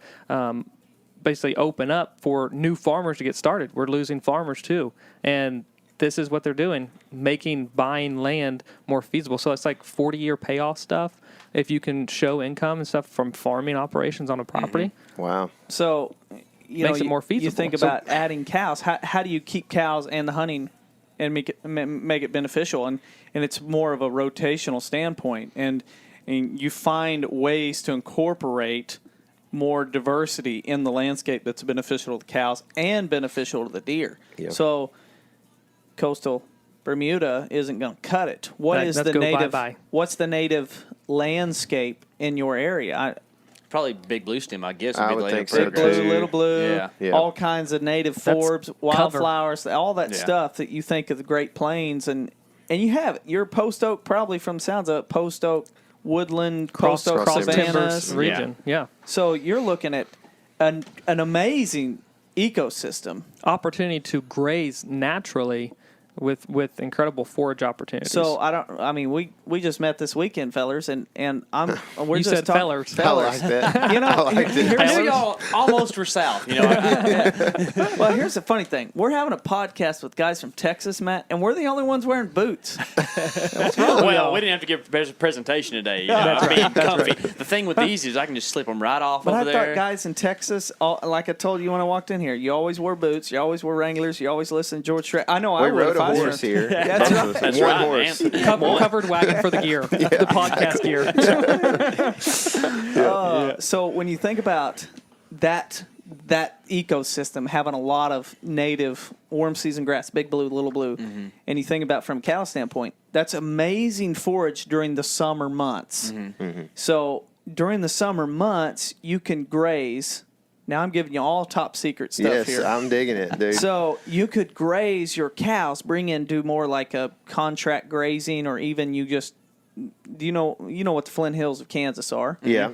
basically open up for new farmers to get started. We're losing farmers too, and this is what they're doing, making buying land more feasible. So it's like 40-year payoff stuff. If you can show income and stuff from farming operations on a property, Wow. So, Makes it more feasible. You think So- about adding cows. How do you keep cows and the hunting and make it beneficial? And it's more of a rotational standpoint. And you find ways to incorporate more diversity in the landscape that's beneficial to the cows and beneficial to the deer. Yeah. So, coastal Bermuda isn't going to cut it. Let's go bye-bye. What's the native landscape in your area? Probably big blue stem, I guess. I Would be would the think native so, Big predator. blue, little blue, Yeah. Yeah. all kinds of native That's forbs, cover. wildflowers, all that Yeah. stuff that you think of the Great Plains, and you have it. You're post oak, probably from the sounds of it, post oak, woodland, post oak cross timbers savannas. region. Yeah. So you're looking at an amazing ecosystem. Opportunity to graze naturally with incredible forage opportunities. So we just met this weekend, fellers, and we're You just said talking fellers. I like that. You know, I liked it. I knew y'all almost were south. Well, here's the funny thing. We're having a podcast with guys from Texas, Matt, and we're the only ones wearing boots. Well, we didn't have to give a presentation today. You know, I'm being comfy. The thing with these is I can just slip them right off But over I there. thought guys in Texas, like I told you when I walked in here, you always wore boots, you always wore Wranglers, you always listen to George Strait. I know I We would rode if a I was horse there. here. That's right. That's One right, horse. man. Covered wagon for the gear, the podcast gear. So when you think about that ecosystem having a lot of native warm season grass, big blue, little blue, and you think about from a cow standpoint, that's amazing forage during the summer months. So during the summer months, you can graze. Now I'm giving you all top secret stuff Yes, here. I'm digging it, dude. So you could graze your cows, do more like a contract grazing, or even you just, you know what the Flint Hills of Kansas are. Yeah.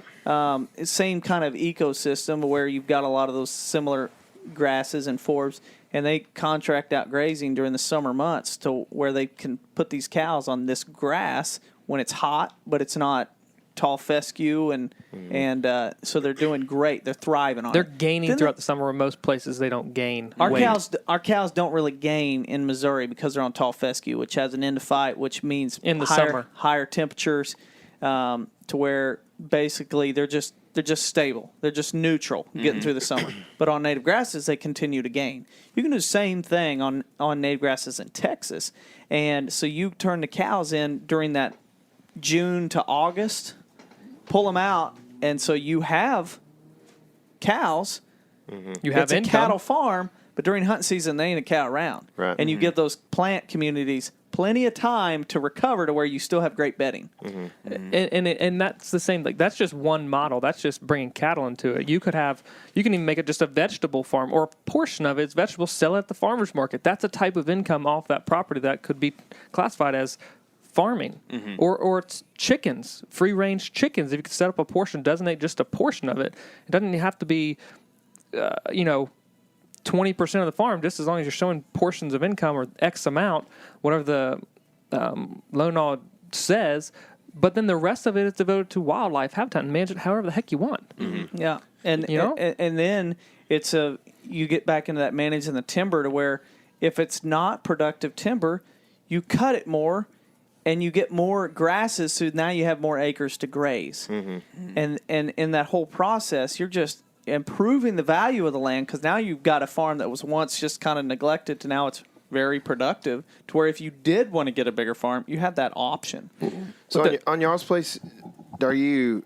Same kind of ecosystem where you've got a lot of those similar grasses and forbs, and they contract out grazing during the summer months to where they can put these cows on this grass when it's hot, but it's not tall fescue, and so they're doing great. They're thriving on They're it. gaining Then throughout the summer where most places they don't gain Our weight. cows don't really gain in Missouri because they're on tall fescue, which has an endophyte, which means In the higher, summer. higher temperatures, to where basically they're just stable. They're just neutral getting through the summer. But on native grasses, they continue to gain. You can do the same thing on native grasses in Texas, and so you turn the cows in during that June to August, pull them out, and so you have cows. You have It's a income. cattle farm, But during hunting season, they ain't a cow around. Right. And you give those plant communities plenty of time to recover to where you still have great bedding. And that's the same. Like that's just one model. That's just bringing cattle into it. You can even make it just a vegetable farm, or a portion of its vegetables sell at the farmers market. That's a type of income off that property that could be classified as farming. Or it's chickens, free range chickens. If you could set up a portion, designate just a portion of it. It doesn't have to be, 20% of the farm, just as long as you're showing portions of income or X amount, whatever the low law says. But then the rest of it is devoted to wildlife habitat and manage it however the heck you want. Yeah, and then it's you get back into that managing the timber to where if it's not productive timber, you cut it more, and you get more grasses. So now you have more acres to graze, and in that whole process, you're just improving the value of the land because now you've got a farm that was once just kind of neglected to now it's very productive to where if you did want to get a bigger farm, you have that option. So on y'all's place, do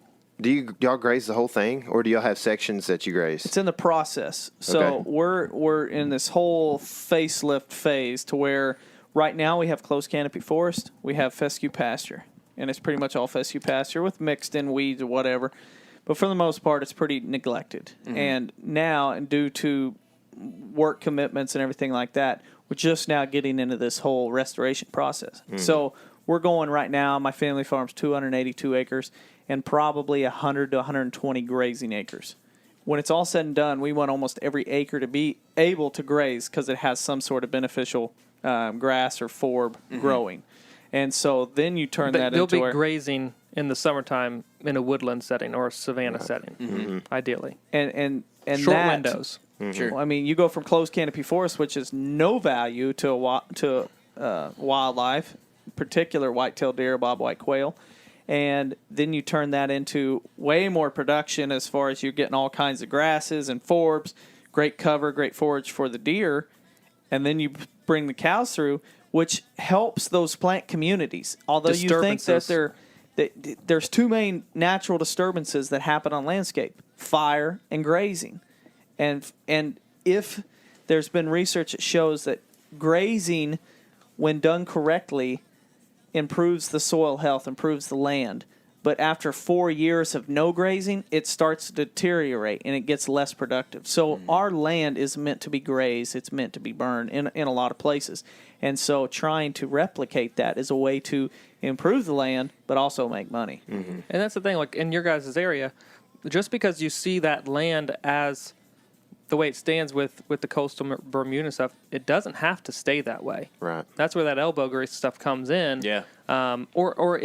y'all graze the whole thing, or do y'all have sections that you graze? It's in the process. So we're in this whole facelift phase to where right now we have closed canopy forest, we have fescue pasture, and it's pretty much all fescue pasture with mixed in weeds or whatever. But for the most part, it's pretty neglected. And now, and due to work commitments and everything like that, we're just now getting into this whole restoration process. So we're going right now, my family farm's 282 acres and probably 100 to 120 grazing acres. When it's all said and done, we want almost every acre to be able to graze because it has some sort of beneficial grass or forb growing. And so then you turn that into... They'll be grazing in the summertime in a woodland setting or a savanna setting, ideally. And short windows. Sure. I mean, you go from closed canopy forest, which is no value to wildlife, particular white-tailed deer, bobwhite quail, and then you turn that into way more production as far as you're getting all kinds of grasses and forbs, great cover, great forage for the deer, and then you bring the cows through, which helps those plant communities. Although you think that there's two main natural disturbances that happen on landscape: fire and grazing. And if there's been research that shows that grazing, when done correctly, improves the soil health, improves the land. But after 4 years of no grazing, it starts to deteriorate and it gets less productive. So our land is meant to be grazed. It's meant to be burned in a lot of places. And so trying to replicate that is a way to improve the land, but also make money. And that's the thing, like in your guys' area, just because you see that land as the way it stands with the coastal Bermuda stuff, it doesn't have to stay that way. Right. That's where that elbow grease stuff comes in. Yeah. Or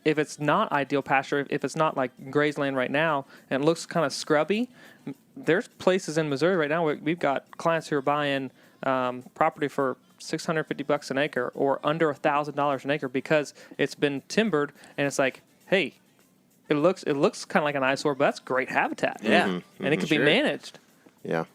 if it's not ideal pasture, if it's not like grazed land right now and it looks kind of scrubby, there's places in Missouri right now where we've got clients who are buying property for $650 an acre or under $1,000 an acre because it's been timbered and it's like, hey, it looks kind of like an eyesore, but that's great habitat. Yeah. And it can be managed. Yeah.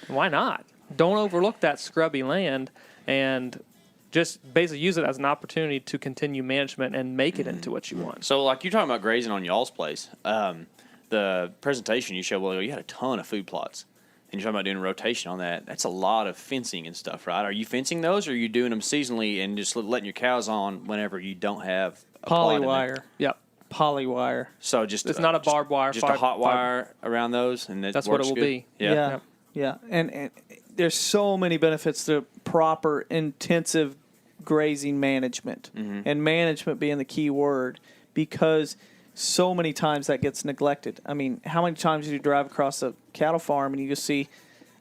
Why not? Don't overlook that scrubby land and just basically use it as an opportunity to continue management and make it into what you want. So, like you're talking about grazing on y'all's place, the presentation you showed, well, you had a ton of food plots. And you're talking about doing a rotation on that. That's a lot of fencing and stuff, right? Are you fencing those, or are you doing them seasonally and just letting your cows on whenever you don't have a plot in there? Polywire. Yep. Polywire. So just It's not a barbed wire. just a hot wire around those, and That's what it will be. Yeah. Yeah. And there's so many benefits to proper intensive grazing management, and management being the key word, because so many times that gets neglected. I mean, how many times do you drive across a cattle farm and you just see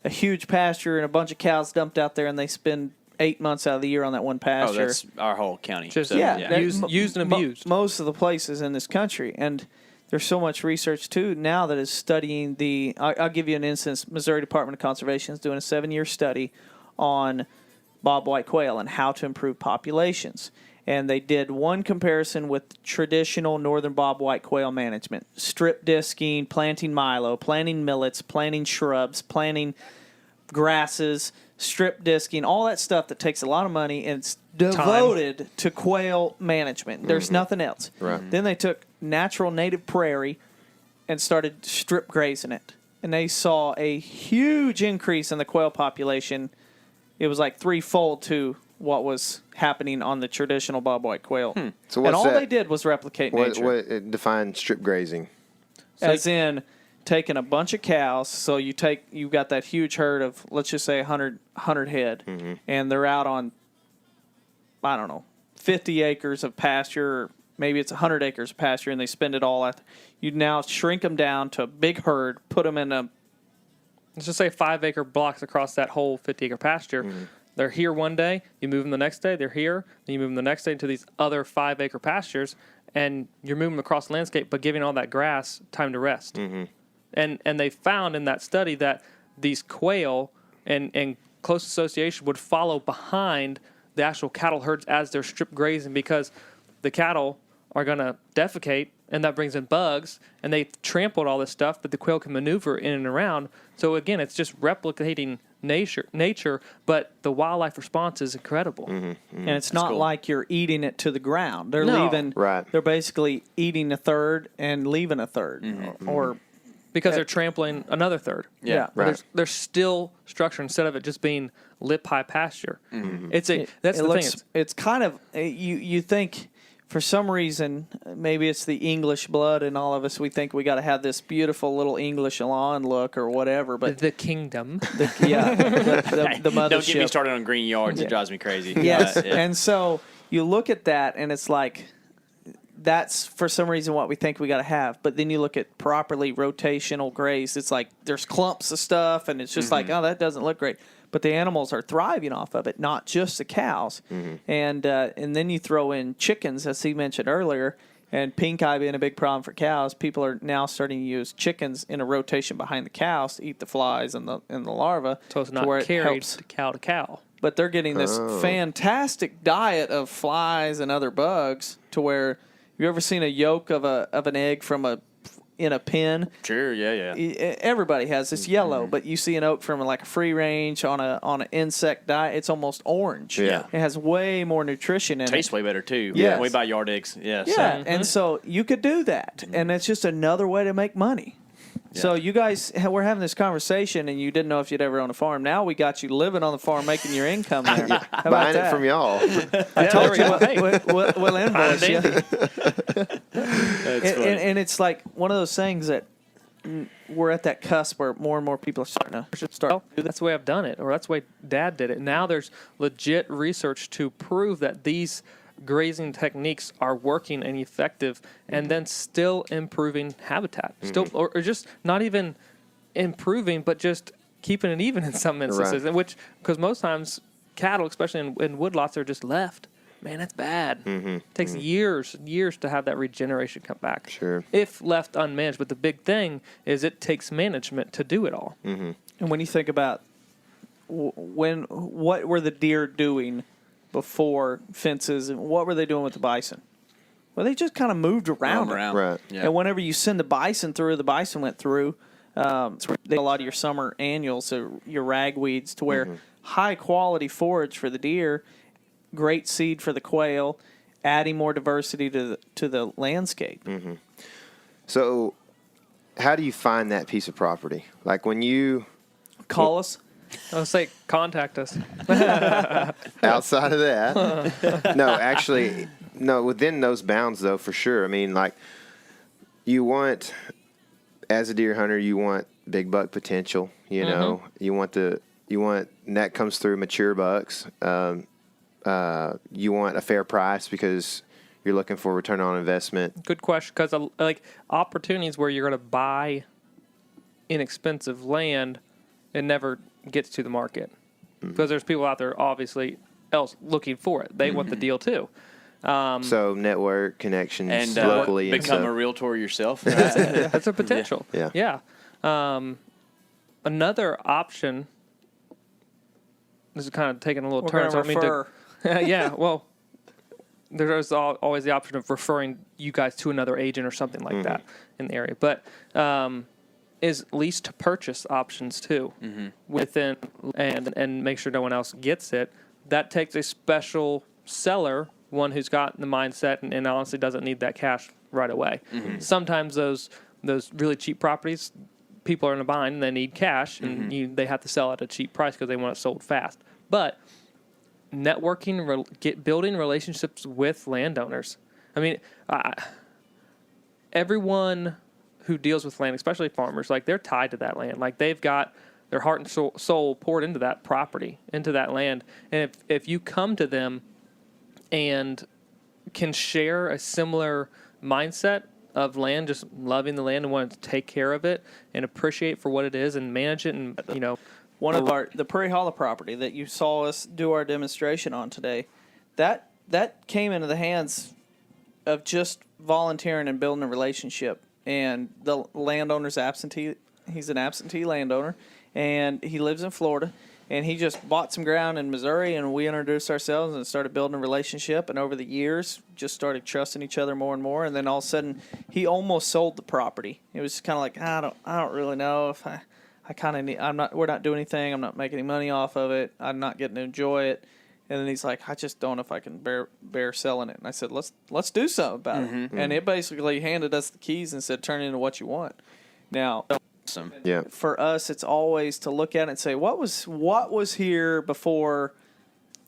a huge pasture and a bunch of cows dumped out there, and they spend 8 months out of the year on that one pasture? Oh, that's our whole county. Just Used and abused. Most of the places in this country, and there's so much research too now that is studying the. I'll give you an instance. Missouri Department of Conservation is doing a 7-year study on bobwhite quail and how to improve populations. And they did one comparison with traditional northern bobwhite quail management: strip disking, planting milo, planting millets, planting shrubs, planting grasses, strip disking, all that stuff that takes a lot of money and it's devoted to quail management. There's nothing else. Right. Then they took natural native prairie and started strip grazing it. and they saw a huge increase in the quail population. It was like threefold to what was happening on the traditional bobwhite quail. So and what's all that? they did was replicate nature. What defines strip grazing? As in taking a bunch of cows. So you got that huge herd of, let's just say 100 head, and they're out on, I don't know, 50 acres of pasture, or maybe it's 100 acres of pasture, and they spend it all out. You now shrink them down to a big herd, put them in a, let's just say 5-acre blocks across that whole 50-acre pasture. They're here one day, you move them the next day, they're here, then you move them the next day to these other 5-acre pastures, and you're moving them across the landscape, but giving all that grass time to rest. And they found in that study that these quail and close association would follow behind the actual cattle herds as they're strip grazing, because the cattle are going to defecate, and that brings in bugs, and they've trampled all this stuff that the quail can maneuver in and around. So again, it's just replicating nature, but the wildlife response is incredible. and it's not cool. like you're eating it to the ground. They're No. leaving. Right. They're basically eating a third and leaving a third, or Because they're trampling another third. yeah. Right. There's still structure instead of it just being lip high pasture. That's the thing. It's kind of you think for some reason maybe it's the English blood in all of us. We think we got to have this beautiful little English lawn look or whatever. But The kingdom. the mothership. Don't get me started on green yards. It drives me crazy. Yes, Yeah. and so you look at that and it's like that's for some reason what we think we got to have. But then you look at properly rotational graze. It's like there's clumps of stuff, and it's just like, oh, that doesn't look great. But the animals are thriving off of it, not just the cows. And then you throw in chickens, as he mentioned earlier, and pink eye being a big problem for cows. People are now starting to use chickens in a rotation behind the cows to eat the flies and the larvae. So it's to not where it carried helps. to cow. But they're getting this fantastic diet of flies and other bugs to where you ever seen a yolk of an egg in a pen? Sure, yeah. Everybody has this yellow, but you see an oak from like a free range on an insect diet, it's almost orange. Yeah. It has way more nutrition in Tastes it. way better too. Yes. We buy yard eggs. Yes. Yeah, and so you could do that, and it's just another way to make money. So you guys, we're having this conversation, and you didn't know if you'd ever own a farm. Now we got you living on the farm, making your income there. How about Buying that? it from y'all. I told you Hey. we'll invoice you. That's funny. And it's like one of those things that we're at that cusp where more and more people are starting to Well, that's the way I've done it, or that's the way Dad did it. Now there's legit research to prove that these grazing techniques are working and effective, and then still improving habitat. Still, or just not even improving, but just keeping it even in some instances. Right. And which, because most times cattle, especially in woodlots, are just left. Man, that's bad. It takes years to have that regeneration come back. Sure. If left unmanaged. But the big thing is it takes management to do it all. And when you think about what were the deer doing before fences, and what were they doing with the bison? Well, they just kind of moved around. Right. Yeah. And whenever you send the bison through, the bison went through. It's where they a lot of your summer annuals, so your ragweeds, to where high quality forage for the deer, great seed for the quail, adding more diversity to the landscape. So, how do you find that piece of property? Like when you Call us. I would say contact us. outside of that, no, actually, no. Within those bounds, though, for sure. I mean, like you want, as a deer hunter, you want big buck potential. You know, you want, and that comes through mature bucks. You want a fair price because you're looking for return on investment. Good question, because like opportunities where you're going to buy inexpensive land, it never gets to the market because there's people out there obviously else looking for it. They want the deal too. So network connections and locally, become and a realtor yourself. That's a potential. Yeah. Another option. This is kind of taking a little We're turn. gonna refer. Yeah. Well, there's always the option of referring you guys to another agent or something like that in the area. But is lease to purchase options too within and make sure no one else gets it. That takes a special seller, one who's got the mindset and honestly doesn't need that cash right away. Sometimes those really cheap properties, people are in a bind and they need cash, and they have to sell at a cheap price because they want it sold fast. But networking, building relationships with landowners. I mean, everyone who deals with land, especially farmers, like they're tied to that land. Like they've got their heart and soul poured into that property, into that land. And if you come to them and can share a similar mindset of land, just loving the land and wanting to take care of it and appreciate for what it is and manage it, and one of the Prairie Hollow property that you saw us do our demonstration on today, that came into the hands of just volunteering and building a relationship. And the landowner's absentee. He's an absentee landowner, and he lives in Florida. And he just bought some ground in Missouri, and we introduced ourselves and started building a relationship. And over the years, just started trusting each other more and more. And then all of a sudden, he almost sold the property. It was kind of like, I don't really know if I kind of need. We're not doing anything. I'm not making any money off of it. I'm not getting to enjoy it. And then he's like, I just don't know if I can bear selling it. And I said, let's do something about it. And it basically handed us the keys and said, turn it into what you want. Now, for us, it's always to look at it and say, what was here before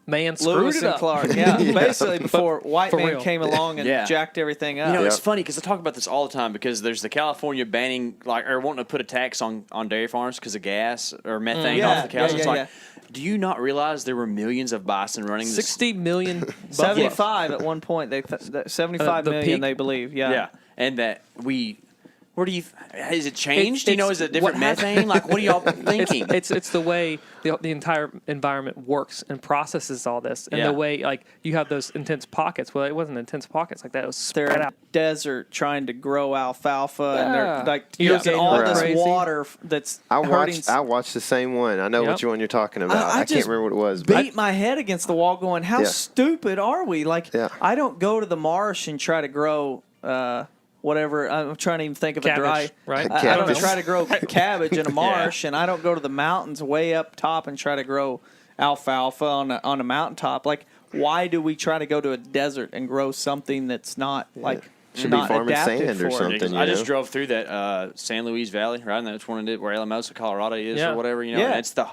man screwed Lewis it and up? Clark? Yeah, basically before white man real. came along and jacked everything up. It's funny because I talk about this all the time because there's the California banning, or wanting to put a tax on dairy farms because of gas or methane off the cows. It's like, do you not realize there were millions of bison running? 60 million. 75 at one point. 75 million, peak? They believe. Yeah, and that we. Where do you? Has it changed? Is it different what methane? Like, what are y'all thinking? It's the way the entire environment works and processes all this, and the way like you have those intense pockets. Well, it wasn't intense pockets like that. It was spread they're out. Desert trying to grow alfalfa, and they're like Yeah. using all this Crazy. water that's hurting. I watched the same one. I know which one you're talking about. I can't just remember what it was. Beat my head against the wall, going, "How stupid are we?" Like, Yeah. I don't go to the marsh and try to grow. Whatever, I'm trying to even think of Cabbage, a dry. right? I don't try to grow cabbage in a marsh, and I don't go to the mountains way up top and try to grow alfalfa on a mountaintop. Like, why do we try to go to a desert and grow something that's not like Should not be farming adapted sand or for it? something. I just drove through that San Luis Valley, right? And that's one of where Alamosa, Colorado is, or whatever. And it's the.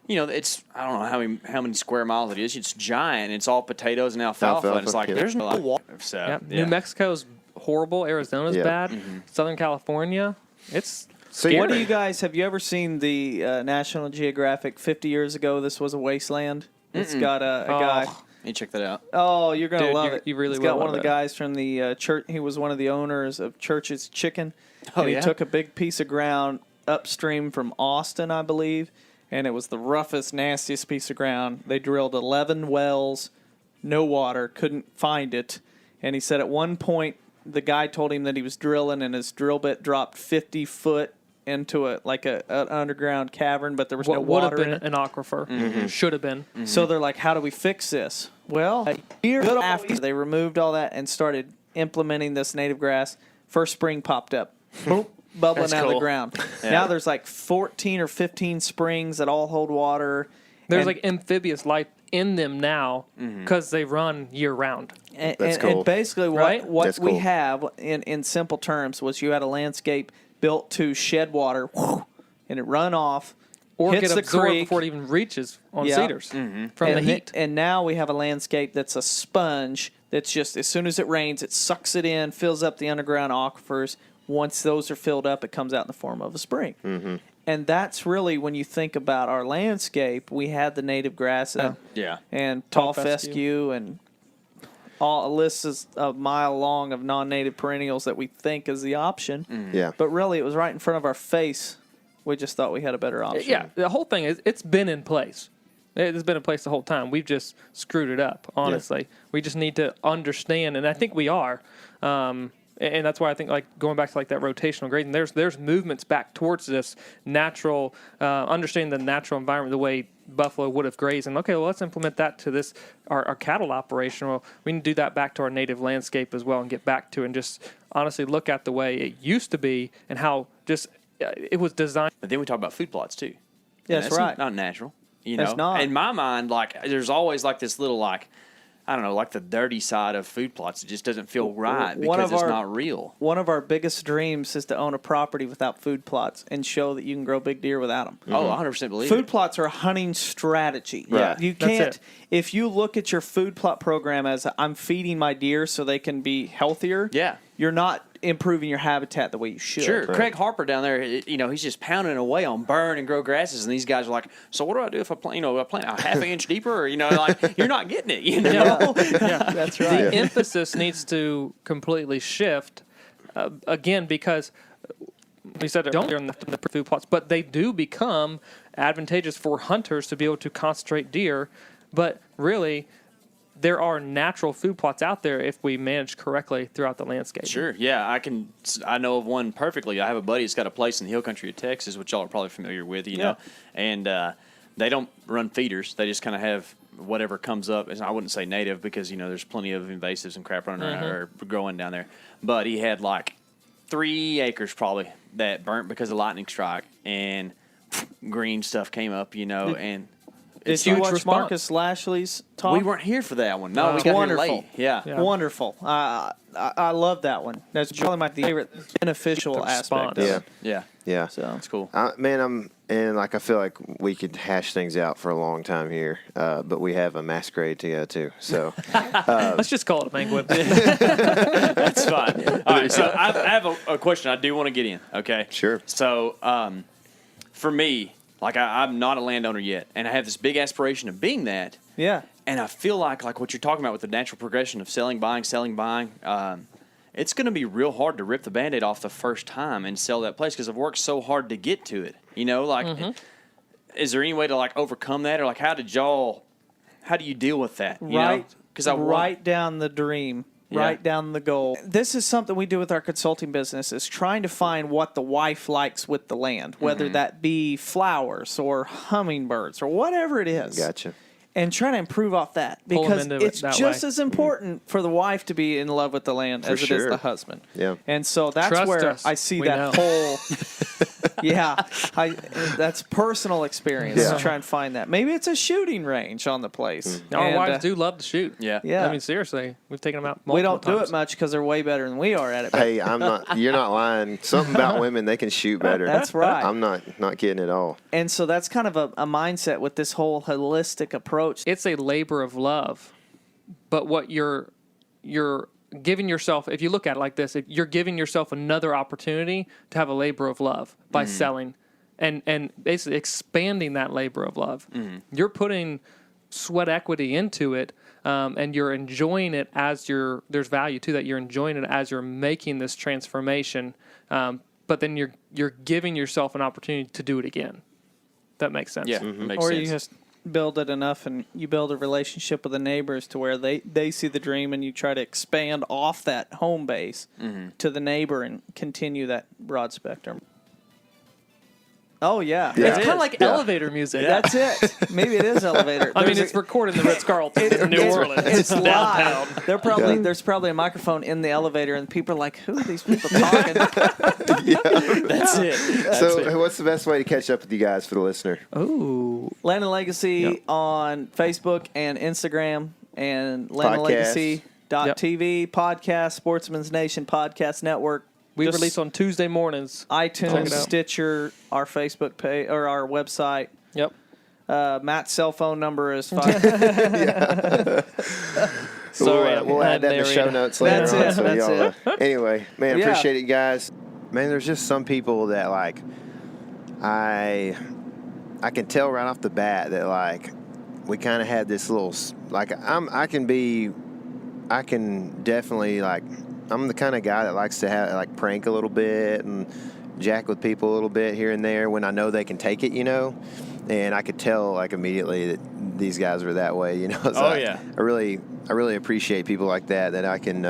It's I don't know how many square miles it is. It's giant. It's all potatoes and alfalfa. And it's like there's no water. So, New Mexico's horrible. Arizona's bad. Southern California, it's scary. What do you guys have you ever seen the National Geographic 50 years ago? This was a wasteland. It's got a guy. You check that out. Oh, you're gonna Dude, love it. You really It's will got one love of the it. guys from the church. He was one of the owners of Church's Chicken. Oh, and he yeah? took a big piece of ground upstream from Austin, I believe, and it was the roughest, nastiest piece of ground. They drilled 11 wells, no water, couldn't find it, and he said at one point the guy told him that he was drilling, and his drill bit dropped 50 foot into an underground cavern, but there was no would water have in been it. an aquifer. Should have been. So they're like, how do we fix this? Well, a year after they removed all that and started implementing this native grass, first spring popped up. Boom, bubbling That's out of the cool. ground. Yeah. Now there's like 14 or 15 springs that all hold water. There's And- like amphibious life in them now because they run year round. That's and cool. basically Right? what That's we cool. have in simple terms was you had a landscape built to shed water, whoo, and it run off, Or hits get the absorbed creek. before it even reaches on Yeah. cedars from the and heat. And now we have a landscape that's a sponge that's just, as soon as it rains, it sucks it in, fills up the underground aquifers. Once those are filled up, it comes out in the form of a spring. Mm-hmm. And that's really, when you think about our landscape, we had the native grass and tall fescue and all a list is a mile long of non-native perennials that we think is the option. Yeah. But really, it was right in front of our face. We just thought we had a better option. Yeah, the whole thing is it's been in place. It's been in place the whole time. We've just screwed it up, honestly. We just need to understand, and I think we are. And that's why I think, like, going back to like that rotational grazing, there's movements back towards this natural, understanding the natural environment the way buffalo would have grazed. And okay, well, let's implement that to this our cattle operation. Well, we can do that back to our native landscape as well, and get back to it and just honestly look at the way it used to be and how just it was designed. But then we talk about food plots too. Yeah, that's right. Not natural. That's not. In my mind, like there's always like this little like I don't know, like the dirty side of food plots. It just doesn't feel right because it's not real. One of our biggest dreams is to own a property without food plots and show that you can grow big deer without them. Oh, 100% believe Food it. plots are a hunting strategy. Right. You That's can't, it. if you look at your food plot program as I'm feeding my deer so they can be healthier, Yeah. you're not improving your habitat the way you should. Sure. Craig Harper down there, he's just pounding away on burn and grow grasses, and these guys are like, so what do I do if I plant, I plant a half inch deeper, or, like, you're not getting it, Yeah. That's right. The emphasis needs to completely shift, again, because we said don't in the food plots, but they do become advantageous for hunters to be able to concentrate deer. But really, there are natural food plots out there if we manage correctly throughout the landscape. Sure, yeah, I know of one perfectly. I have a buddy that's got a place in the hill country of Texas, which y'all are probably familiar with, know, and they don't run feeders. They just kind of have whatever comes up. I wouldn't say native because, there's plenty of invasives and crap running around or growing down there. But he had like 3 acres probably that burnt because of lightning strike, and green stuff came up, and... Did you watch Marcus Lashley's talk? We weren't here for that one. No, we got here late. Yeah. Wonderful. I love that one. That's probably my favorite beneficial aspect of it. Yeah. So That's cool. I feel like we could hash things out for a long time here, but we have a masquerade to go to. So Let's just call it a banquet. That's fine. All right, so I have a question I do want to get in, okay? Sure. So for me, like I'm not a landowner yet, and I have this big aspiration of being that. yeah. And I feel like what you're talking about with the natural progression of selling, buying, it's going to be real hard to rip the Band-Aid off the first time and sell that place because I've worked so hard to get to it. Is there any way to overcome that, or how do you deal with that? Write down the dream. Yeah. Write down the goal. This is something we do with our consulting business, is trying to find what the wife likes with the land, whether that be flowers or hummingbirds or whatever it is. Gotcha. And trying to improve off that, Pull 'em because into it it's that just way. as important for the wife to be in love with the land as it is sure. the husband. Yeah. And so that's Trust where us. I see We that know. whole that's personal experience Yeah. to try and find that. Maybe it's a shooting range on the place. Our And, wives do love to shoot. Yeah. Yeah. I mean, seriously, we've taken them out multiple We don't do times. it much because they're way better than we are at it. but Hey, you're not lying. Something about women, they can shoot better. That's right. I'm not kidding at all. And so that's kind of a mindset with this whole holistic approach. It's a labor of love, but what you're giving yourself, if you look at it like this, if you're giving yourself another opportunity to have a labor of love by selling and basically expanding that labor of love. You're putting sweat equity into it, and you're enjoying it as there's value to that. You're enjoying it as you're making this transformation, but then you're giving yourself an opportunity to do it again. That makes sense. Yeah, makes Or sense. you just build it enough and you build a relationship with the neighbors to where they see the dream and you try to expand off that home base to the neighbor and continue that broad spectrum. Oh, yeah. Yeah. It's kind of like elevator music. That's it. Maybe it is elevator. I mean, There's it's recorded in the Ritz-Carlton in New it's- Orleans. It's downtown. live. There's probably a microphone in the elevator, and people are like, "Who are these people talking?" That's it. So, what's the best way to catch up with you guys for the listener? Ooh. Land and Legacy on Facebook and Instagram, and landandlegacy.tv, podcast, Sportsman's Nation Podcast Network. We Just release on Tuesday mornings. Check iTunes, it out. Stitcher, our Facebook page, or our website. Yep. Matt's cell phone number is 5. Sorry, we'll add that in the show married. notes later That's on. it, So that's y'all, anyway, man, Yeah. appreciate it, guys. Man, there's just some people that I can tell right off the bat that we kind of had this little I can definitely I'm the kind of guy that likes to have prank a little bit and jack with people a little bit here and there when I know they can take it, and I could tell immediately that these guys were that way, So yeah. I really appreciate people like that I can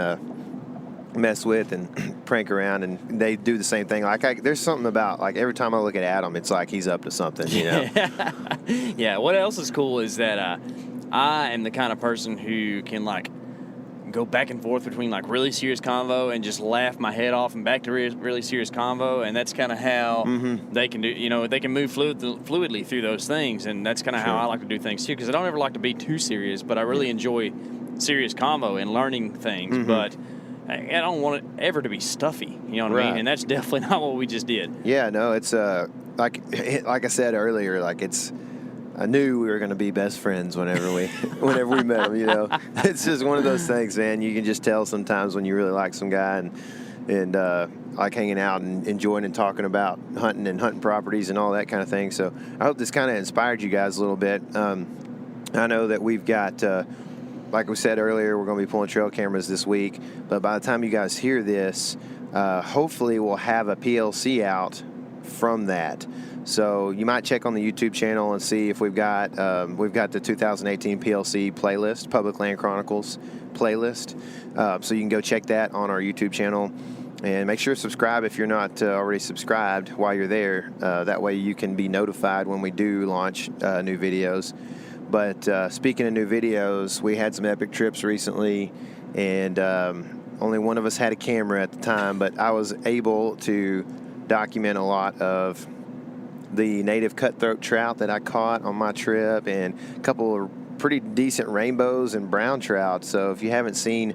mess with and prank around, and they do the same thing. There's something about every time I look at Adam, it's like he's up to something, Yeah, what else is cool is that I am the kind of person who can go back and forth between really serious convo and just laugh my head off and back to really serious convo, and that's kind of how they can do. They can move fluidly through those things, and that's kind of how I like to do things too. Because I don't ever like to be too serious, but I really enjoy serious combo and learning things, but I don't want it ever to be stuffy. You know what I mean? And that's definitely not what we just did. Yeah, no, it's like I said earlier, like I knew we were going to be best friends whenever we met him. You know, it's just one of those things, man. You can just tell sometimes when you really like some guy and like hanging out and enjoying and talking about hunting and hunting properties and all that kind of thing. So I hope this kind of inspired you guys a little bit. I know that we've got, like we said earlier, we're going to be pulling trail cameras this week. But by the time you guys hear this, hopefully we'll have a PLC out from that. So you might check on the YouTube channel and see if we've got the 2018 PLC playlist, Public Land Chronicles playlist. So you can go check that on our YouTube channel. And make sure to subscribe if you're not already subscribed while you're there. That way you can be notified when we do launch new videos. But speaking of new videos, we had some epic trips recently, and only one of us had a camera at the time, but I was able to document a lot of the native cutthroat trout that I caught on my trip, and a couple of pretty decent rainbows and brown trout. So if you haven't seen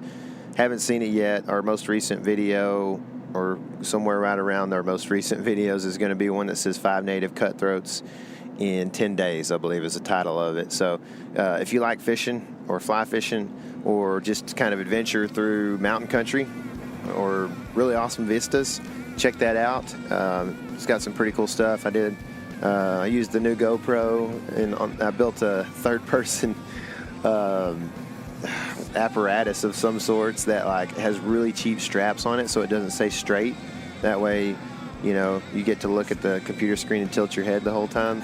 it yet, our most recent video, or somewhere right around our most recent videos, is going to be one that says 5 native cutthroats in 10 days, I believe is the title of it. So if you like fishing or fly fishing or just kind of adventure through mountain country or really awesome vistas, check that out. It's got some pretty cool stuff. I used the new GoPro, and I built a third-person apparatus of some sorts that like has really cheap straps on it, so it doesn't stay straight. That way, you get to look at the computer screen and tilt your head the whole time.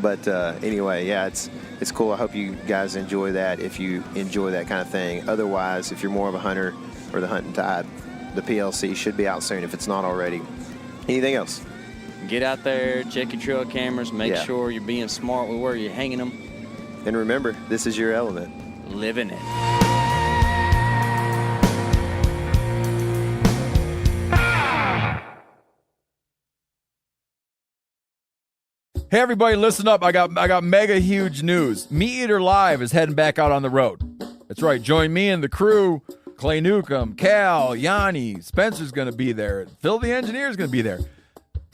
But anyway, yeah, it's cool. I hope you guys enjoy that if you enjoy that kind of thing. Otherwise, if you're more of a hunter or the hunting type, the PLC should be out soon if it's not already. Anything else? Get out there, check your trail cameras, make sure you're being smart with where you're hanging them. And remember, this is your element. Living it. Hey everybody, listen up. I got mega huge news. Meat Eater Live is heading back out on the road. That's right. Join me and the crew. Clay Newcomb, Cal, Yanni, Spencer's going to be there. Phil the engineer's going to be there.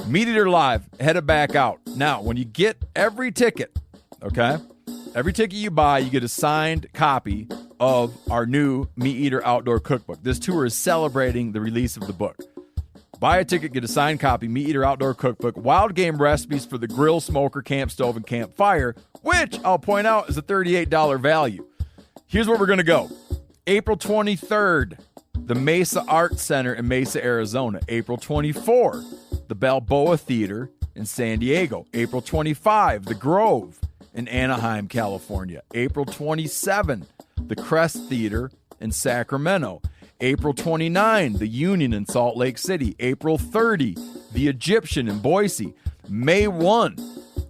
Meat Eater Live headed back out. Now, when you get every ticket, okay? Every ticket you buy, you get a signed copy of our new Meat Eater Outdoor Cookbook. This tour is celebrating the release of the book. Buy a ticket, get a signed copy, Meat Eater Outdoor Cookbook, wild game recipes for the grill, smoker, camp stove, and campfire, which I'll point out is a $38 value. Here's where we're going to go. April 23rd, the Mesa Art Center in Mesa, Arizona. April 24, the Balboa Theater in San Diego. April 25, the Grove in Anaheim, California. April 27, the Crest Theater in Sacramento. April 29, the Union in Salt Lake City. April 30, the Egyptian in Boise. May 1,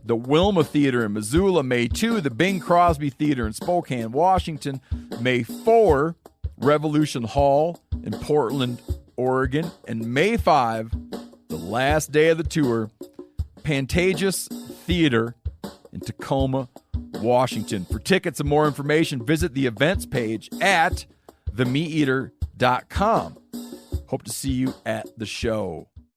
the Wilma Theater in Missoula. May 2, the Bing Crosby Theater in Spokane, Washington. May 4, Revolution Hall in Portland, Oregon. And May 5, the last day of the tour, Pantages Theater in Tacoma, Washington. For tickets and more information, visit the events page at themeateater.com. Hope to see you at the show.